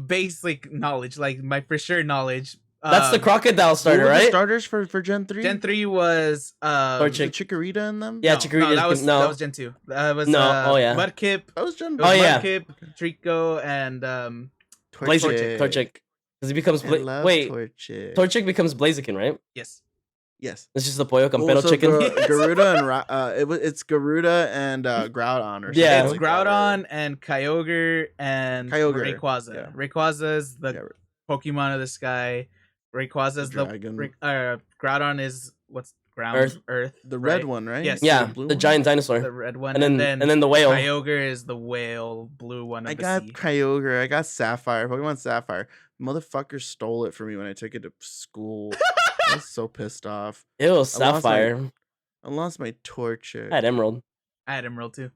basic knowledge, like my for sure knowledge. That's the crocodile starter, What were the right? starters for Gen 3? Gen 3 was Torchic. Was it Chikorita in them? Yeah, no, Chikorita. No, that no. was Gen 2. That was No, oh, yeah. Mudkip. That was Gen It was Oh, yeah. Mudkip, Trico, and Torchic. Because he becomes wait. Torchic. Torchic becomes Blaziken, right? yes. Yes. It's just the Pollo Oh, Campero so chicken. Garuda and it's Garuda and Groudon or something. Yeah. It's like that, or- Groudon and Kyogre and Kyogre, Rayquaza. yeah. Rayquaza is the Yeah, Pokemon of the sky. Rayquaza is the dragon. Groudon is what's ground Earth. The right? red one, right? Yes. Yeah, blue the one? giant dinosaur. the red one, and then the whale. Kyogre is the whale, blue one of I the got sea. Kyogre. I got Sapphire. Pokemon Sapphire. Motherfucker stole it from me when I took it to school. I was so pissed off. It was I lost my- Sapphire. I lost my Torchic. I had Emerald. I had Emerald too.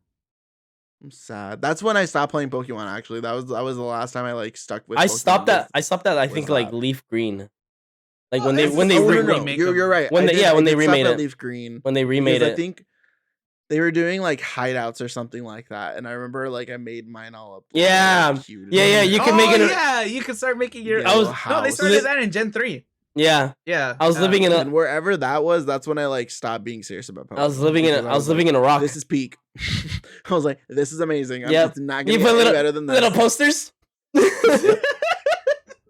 I'm sad. That's when I stopped playing Pokemon. Actually, that was the last time I like stuck with. I Pokemon stopped was- that. I stopped that. I was think like that. Leaf Green. Like Oh, when they this when is they a re- weird remake. You're right. When I they- did- yeah, I when they did stop remade at it. Leaf Green. when they remade Because it. I think they were doing like hideouts or something like that, and I remember like I made mine all up. Yeah. cute. Yeah, you can make it. Yeah, you can start making your. Yeah, I was- no, they house. started that in Gen 3. Yeah, Yeah, I was living in a. And wherever that was, that's when I like stopped being serious about Pokemon. I was living in a. because I was living in a rock. This is peak. I was like, this is amazing. Yep. It's not You gonna put get little- any better than this. Little posters.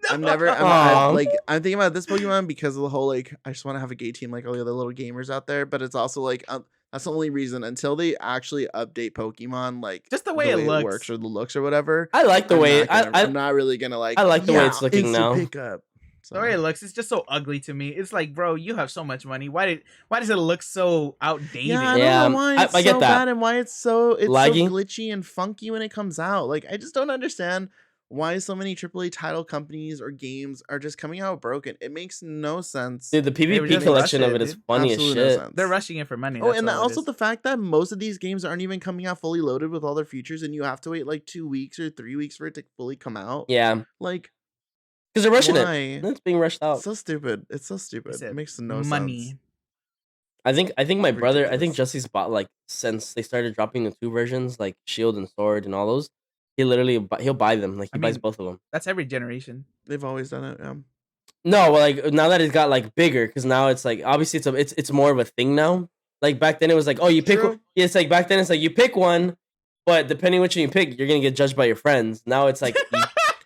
I'm never. Aw. I'm I'm thinking about this Pokemon because of the whole like I just want to have a gay team like all the other little gamers out there. But it's also like that's the only reason until they actually update Pokemon like Just the way it looks. works or the looks or whatever. I like the I'm way. not gonna- I I'm not really gonna like. I like the way it's looking instant now. Pickup. So, The way it looks, it's just so ugly to me. It's like, bro, you have so much money. Why does it look so outdated? yeah, I Yeah, don't know why it's I get so that. bad and why it's so Laggy? glitchy and funky when it comes out. Like I just don't understand why so many AAA title companies or games are just coming out broken. It makes no sense. Dude, the They were PvP just collection of rushing it it, is dude. funny as Absolutely no shit. sense. They're rushing it for money. Oh, that's and all it also is. the fact that most of these games aren't even coming out fully loaded with all their features, and you have to wait like 2 weeks or 3 weeks for it to fully come out. Yeah, Like, because they're rushing why? it. It's being rushed out. It's so stupid. It's so stupid. said It makes no money. sense. I think my brother. I think Ridiculous. Jesse's bought like since they started dropping the 2 versions, like Shield and Sword and all those. He literally he'll buy them. Like he I buys mean- both of them. That's every generation. They've always done it. No, well, like now that it got like bigger, because now it's like obviously it's more of a thing now. Like back then it was like, oh, you pick. True. Yeah, it's like back then it's like you pick one, but depending which one you pick, you're gonna get judged by your friends. Now it's like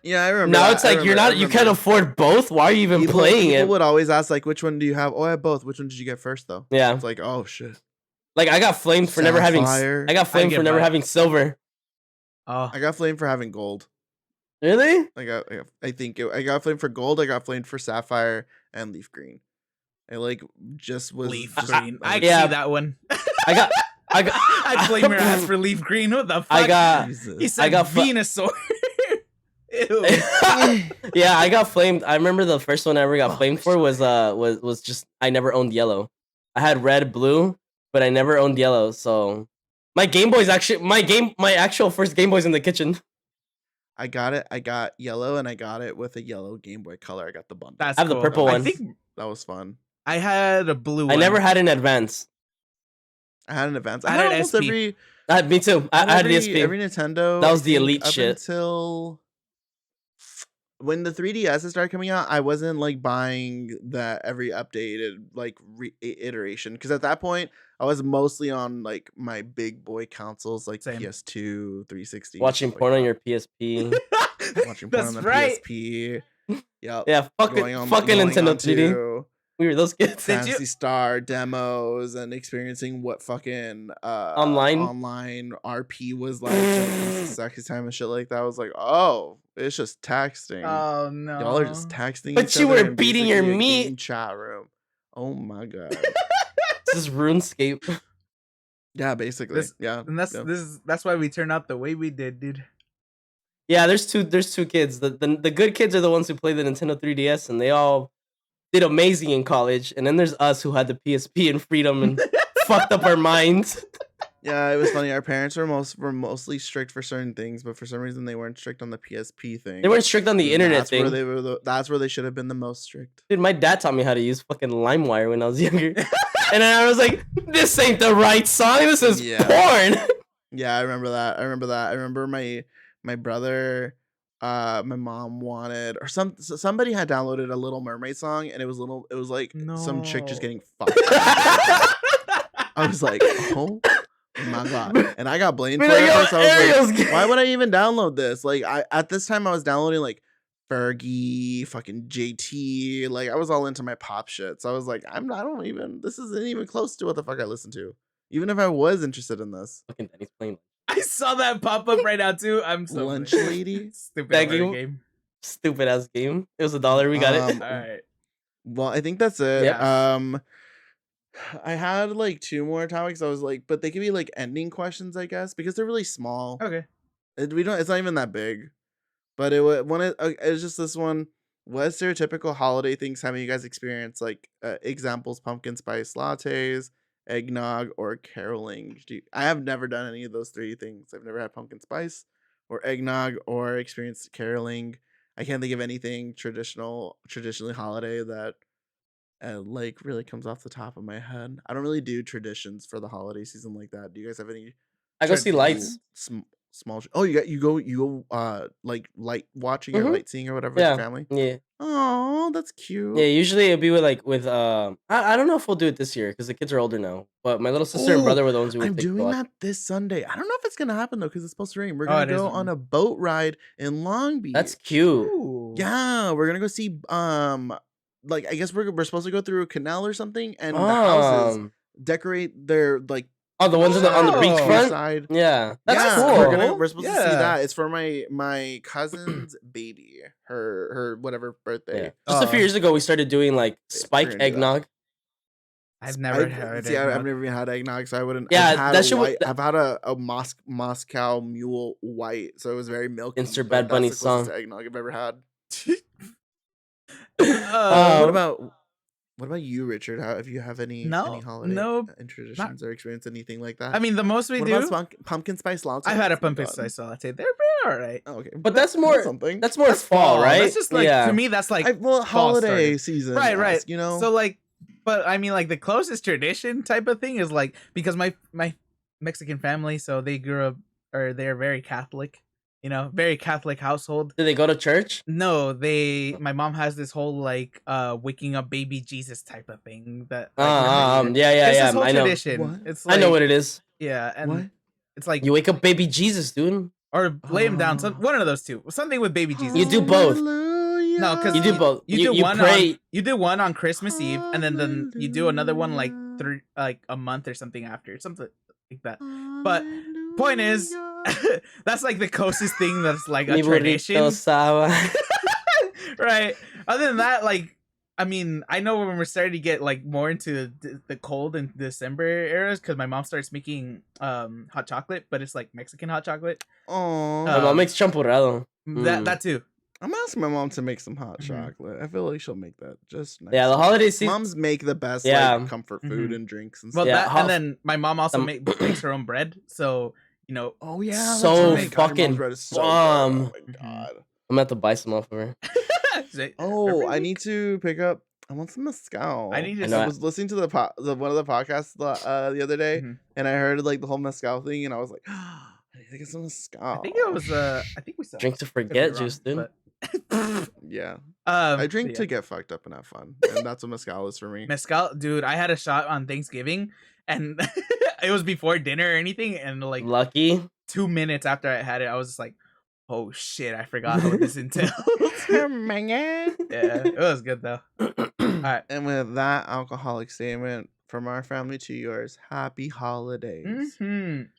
Yeah, I remember. now that. it's I like you remember. can't afford both. Why are you even playing people it? would always ask like, which one do you have? Oh, I have both. Which one did you get first though? Yeah, It's like, oh shit. like I got flamed for never having. Sapphire. I got flamed get for never mine. having silver. Oh, I got flamed for having gold. Really? I got flamed for gold. I got flamed for sapphire and leaf green. I like just was Leaf just- Green. I yeah. see that one. I got. I'd blame your ass for Leaf Green. What the fuck? I got. Jesus. He said got Venusaur. Ew. Yeah, I got flamed. I remember the first one I ever got Oh, flamed for was just I never owned yellow. I had red, blue, but I never owned yellow. So my Game Boy's actually my actual first Game Boy's in the kitchen. I got it. I got yellow, and I got it with a yellow Game Boy Color. I got the bundle. That's I have the cool. purple I one. think That was fun. I had a blue one. I never had an advance. I had an advance. I I had had an almost SP. every. Me too. I had the every, SP. every Nintendo. That was I the think, elite up shit. Until when the 3DS started coming out, I wasn't like buying that every updated like iteration because at that point I was mostly on like my big boy consoles like Same. PS2, 360. Watching stuff porn like on your PSP. that. Watching porn That's on the right. PSP. Yep. Yeah, fucking going Nintendo 3D. onto We were those kids. Fantasy Star demos and experiencing what fucking Online RP was like when it comes to sexy time and shit like that. I was like, oh, it's just texting. Oh no, y'all are just texting. But each you other were in beating your basically a meat. game chat room. Oh my god. This is RuneScape. Yeah, basically. And that's why we turned out the way we did, dude. Yeah, there's two kids. The good kids are the ones who play the Nintendo 3DS, and they all did amazing in college. And then there's us who had the PSP and freedom and fucked up our minds. Yeah, it was funny. Our parents were mostly strict for certain things, but for some reason they weren't strict on the PSP thing. They weren't strict on the internet that's thing. That's where they should have been the most strict. Dude, my dad taught me how to use fucking Limewire when I was younger. And then I was like, this ain't the right song. This is porn. Yeah, I remember that. I remember my brother, my mom wanted, or somebody had downloaded a Little Mermaid song, and it was like some chick just getting fucked. I was like, oh my god, and I got blamed for it. So I was like, why would I even download this? Like, at this time I was downloading like Fergie, fucking JT, like I was all into my pop shit. So I was like, this isn't even close to what the fuck I listen to, even if I was interested in this. Fucking Danny's playing. I saw that pop up right now too. I'm so Lunch Lady. Stupid that game. Stupid ass game. It was $1. We got it. All right. Well, I think that's it. Yep. I had like 2 more topics. I was like, but they could be like ending questions, I guess, because they're really small. Okay. It's not even that big, but it was just this one. What stereotypical holiday things have you guys experienced? Like examples: pumpkin spice lattes, eggnog, or caroling. I have never done any of those 3 things. I've never had pumpkin spice or eggnog or experienced caroling. I can't think of anything traditionally holiday that like really comes off the top of my head. I don't really do traditions for the holiday season like that. Do you guys have any? I go see lights. Small. Oh, you go like light watching or light seeing or whatever with your family. Yeah. Oh, that's cute. Yeah, usually it'd be with I don't know if we'll do it this year because the kids are older now. But my little sister and brother were the ones who would I'm doing that this Sunday. I don't know if it's gonna happen though because it's supposed to rain. We're gonna go on a boat ride in Long Beach. That's cute. Ooh. Yeah, we're gonna go see like I guess we're supposed to go through a canal or something, and the houses decorate their like. Oh, the ones on the beachfront side. Yeah, that's cool. We're supposed to see that. It's for my cousin's baby, her whatever birthday. Yeah. Just a few years ago, we started doing like spike eggnog. I've never had. See, I've never even had eggnog, so I wouldn't. Yeah, I've had a Moscow Mule white, so it was very milky. Insert Bad Bunny song. Eggnog I've ever had. What about you, Richard? If you have any holiday traditions or experience anything like that? I mean, the most we do. About pumpkin spice latte? I've had a pumpkin spice latte. They're pretty alright. Oh, okay, but that's more something. That's more fall, right? That's just like to me. That's like holiday season, right? You know, so like, but I mean, like the closest tradition type of thing is like because my Mexican family, so they grew up or they're very Catholic. You know, very Catholic household. Do they go to church? No, my mom has this whole like waking up baby Jesus type of thing that yeah. This whole I know. It's like, I know what it is. Yeah, and it's like you wake up baby Jesus, dude, or lay him down. One of those two. Something with baby Jesus. You do both. No, because you do both. You do one. Pray. You do one on Christmas Eve, and then you do another one like a month or something after, something like that. But point is. That's like the closest thing that's like a tradition. Right. Other than that, like, I mean, I know when we're starting to get like more into the cold in December eras because my mom starts making hot chocolate, but it's like Mexican hot chocolate. Oh, my mom makes champurrado. That too. I'm asking my mom to make some hot chocolate. I feel like she'll make that just nice. Yeah, the holiday season. Moms make the best like, comfort food and drinks and stuff. Well, and then my mom also makes her own bread, so. You know, oh yeah, so fucking bomb. Oh my god, I'm gonna have to buy some off of her. I need to pick up. I want some mezcal. I was listening to one of the podcasts the other day, and I heard like the whole mezcal thing, and I was like, I need to get some mezcal. I think it was. I think we saw drink to forget juice, dude. Yeah, I drink to get fucked up and have fun, and that's what mezcal is for me. Mezcal, dude. I had a shot on Thanksgiving, and it was before dinner or anything, and like lucky 2 minutes after I had it, I was just like, Oh shit, I forgot what this entails. Yeah, it was good though. Alright. And with that alcoholic statement from our family to yours, happy holidays.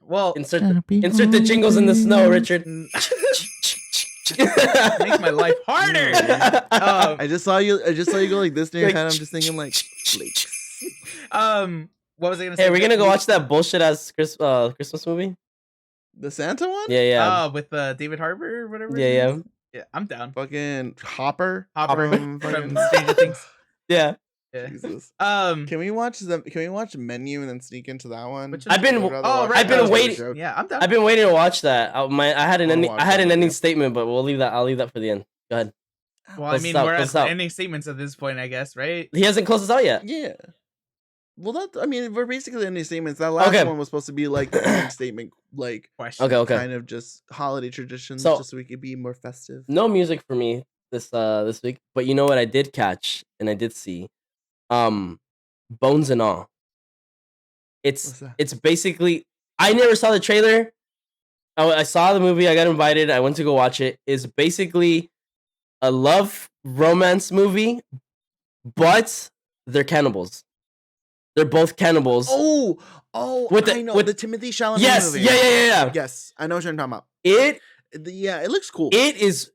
Well, insert the jingles in the snow, Richard. Makes my life harder. I just saw you go like this near your head. I'm just thinking like flakes. What was I gonna say? Hey, we're gonna go watch that bullshit ass Christmas movie. The Santa one? Yeah. With David Harbour or whatever. Yeah. Yeah, I'm down. Fucking Hopper from fucking Stranger Things. Yeah. Jesus. Can we watch Menu and then sneak into that one? I've been waiting. Yeah, I'm down. I've been waiting to watch that. I had an ending statement, but I'll leave that for the end. Go ahead. Well, I mean, we're at ending statements at this point, I guess, right? He hasn't closed us out yet. Yeah. Well, we're basically ending statements. That last one was supposed to be like the ending statement, like question. Okay. Kind of just holiday traditions, just so we could be more festive. No music for me this week, but you know what I did catch and I did see, Bones and All. It's basically, I never saw the trailer. I saw the movie. I got invited. I went to go watch it. It's basically a love romance movie, but they're cannibals. They're both cannibals. I know the Timothy Chalamet movie. Yeah. Yes, I know what you're talking about. It looks cool. It is.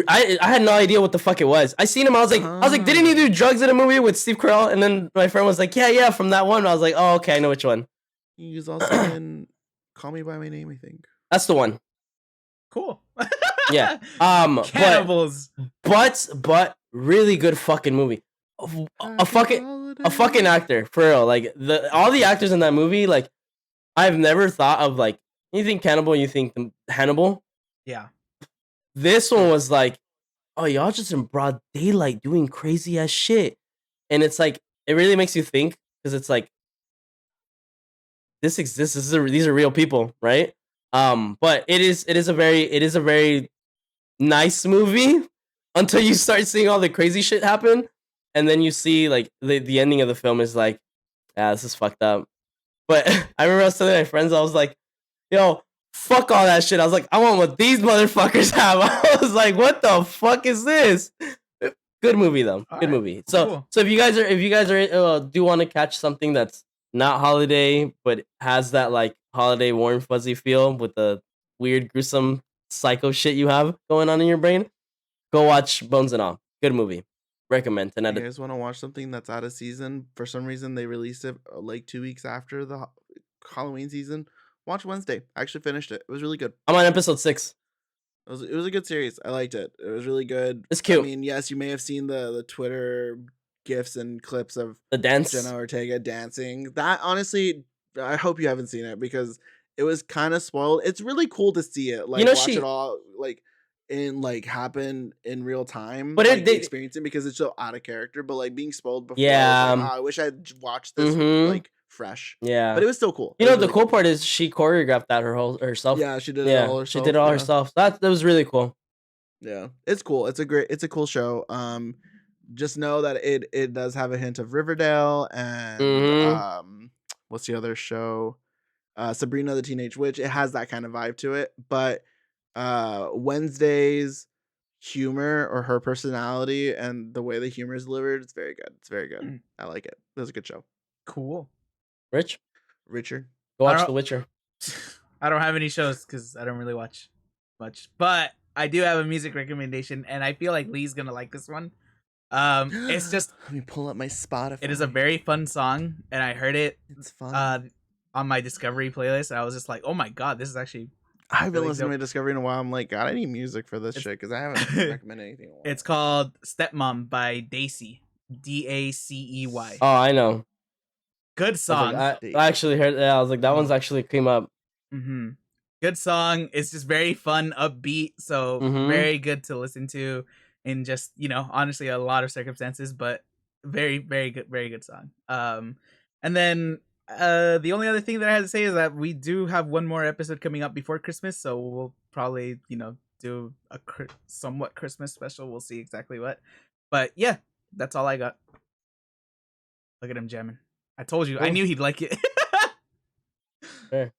I had no idea what the fuck it was. I seen him. I was like, didn't he do drugs in a movie with Steve Carell? And then my friend was like, yeah, from that one. I was like, oh, okay, I know which one. He was also in Call Me by My Name, I think. That's the one. Cool. Yeah. Cannibals. But really good fucking movie. A fucking actor, for real. Like all the actors in that movie, like I've never thought of, like, you think cannibal, you think Hannibal. Yeah. This one was like, oh, y'all just in broad daylight doing crazy ass shit. And it's like, it really makes you think, because it's like, this exists. These are real people, right? But it is a very nice movie until you start seeing all the crazy shit happen. And then you see, like, the ending of the film is like, this is fucked up. But I remember I was telling my friends, I was like, yo, fuck all that shit. I was like, I want what these motherfuckers have. I was like, what the fuck is this? Good movie though. Good movie. So if you guys are do want to catch something that's not holiday but has that like holiday warm fuzzy feel with the weird gruesome psycho shit you have going on in your brain, go watch Bones and All. Good movie. Recommend. And you guys want to watch something that's out of season? For some reason, they released it like 2 weeks after the Halloween season. Watch Wednesday. I actually finished it. It was really good. I'm on episode 6. It was a good series. I liked it. It was really good. It's cute. I mean, yes, you may have seen the Twitter gifs and clips of the dance, Jenna Ortega dancing. That, honestly, I hope you haven't seen it because it was kind of spoiled. It's really cool to see it. Like, watch it all like in like happen in real time, but like, experiencing, because it's so out of character. But like being spoiled before, I wish I'd watched this like fresh. Yeah, but it was still cool. You know, the cool part is she choreographed that herself. Yeah, she did it all herself. She did it all herself. That was really cool. Yeah, it's cool. It's a cool show. Just know that it does have a hint of Riverdale and what's the other show? Sabrina the Teenage Witch. It has that kind of vibe to it, but Wednesday's humor, or her personality and the way the humor is delivered, it's very good. It's very good. I like it. It was a good show. Cool. Richard, go watch The Witcher. I don't have any shows because I don't really watch much, but I do have a music recommendation, and I feel like Lee's gonna like this one. It's just, let me pull up my Spotify. It is a very fun song, and I heard it. It's fun. On my Discovery playlist, and I was just like, oh my god, this is actually. I haven't listened to my Discovery in a while. I'm like, God, I need music for this shit because I haven't recommended anything. In a while. It's called Stepmom by Dacey. Dacey. Oh, I know. Good song. I actually heard that. I was like, that one's actually came up. Good song. It's just very fun, upbeat, so very good to listen to in just, honestly, a lot of circumstances, but very, very good song. And then the only other thing that I had to say is that we do have one more episode coming up before Christmas, so we'll probably, do a somewhat Christmas special. We'll see exactly what. But yeah, that's all I got. Look at him jamming. I told you. Cool. I knew he'd like it. Sure.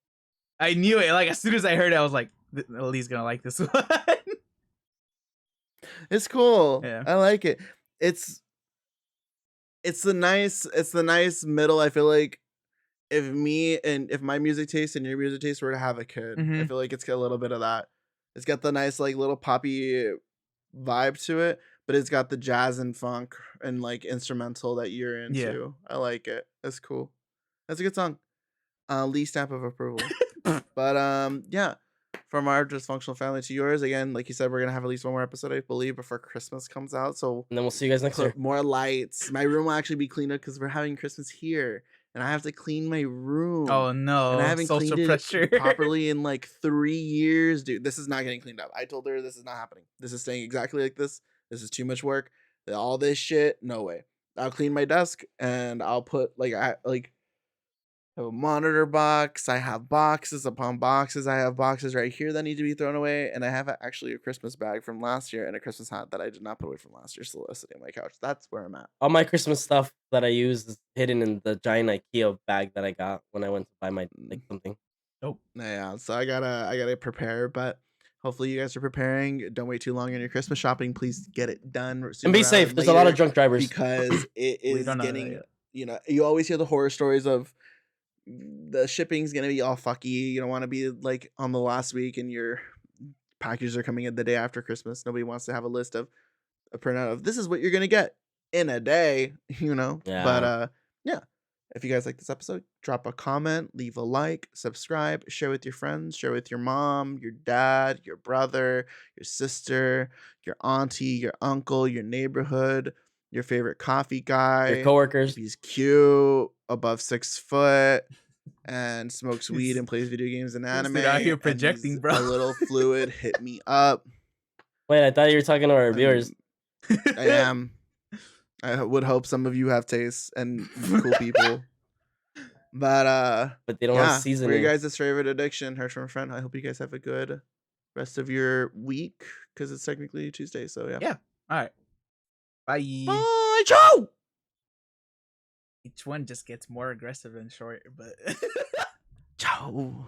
I knew it. Like, as soon as I heard it, I was like, Lee's gonna like this one. It's cool. Yeah. I like it. It's the nice middle. I feel like if my music taste and your music taste were to have a kid, I feel like it's got a little bit of that. It's got the nice like little poppy vibe to it, but it's got the jazz and funk and like instrumental that you're into. I like it. That's cool. That's a good song. Lee stamp of approval. But yeah. From our dysfunctional family to yours, again, like you said, we're gonna have at least one more episode, I believe, before Christmas comes out. So And then we'll see you guys next year. more lights. My room will actually be cleaned up because we're having Christmas here, and I have to clean my room. Oh no! And I haven't social cleaned pressure. it properly in like 3 years, dude. This is not getting cleaned up. I told her this is not happening. This is staying exactly like this. This is too much work. All this shit, no way. I'll clean my desk and I'll put I have a monitor box. I have boxes upon boxes. I have boxes right here that need to be thrown away. And I have actually a Christmas bag from last year and a Christmas hat that I did not put away from last year, still sitting on my couch. That's where I'm at. All my Christmas stuff that I use is hidden in the giant IKEA bag that I got when I went to buy my something. Nope. Yeah, so I gotta prepare, but hopefully you guys are preparing. Don't wait too long on your Christmas shopping. Please get it done. And be safe. There's a lot of drunk drivers. Because it is getting, you always hear the horror stories of the shipping's gonna be all fucky. You don't want to be like on the last week and your packages are coming in the day after Christmas. Nobody wants to have a list of a printout of this is what you're gonna get in a day, Yeah. But yeah. If you guys like this episode, drop a comment, leave a like, subscribe, share with your friends, share with your mom, your dad, your brother, your sister, your auntie, your uncle, your neighborhood, your favorite coffee guy, your coworkers. If he's cute, above 6 foot, and smokes weed and plays video games and anime. Out here projecting, bro. A little fluid. Hit me up. Wait, I thought you were talking to our viewers. I am. I would hope some of you have tastes and cool people. But they don't have seasoning. For you guys' favorite addiction, Heard from a Friend. I hope you guys have a good rest of your week because it's technically Tuesday. So yeah. Yeah. All right. Bye. Bye. Ciao. Each one just gets more aggressive and short, but ciao.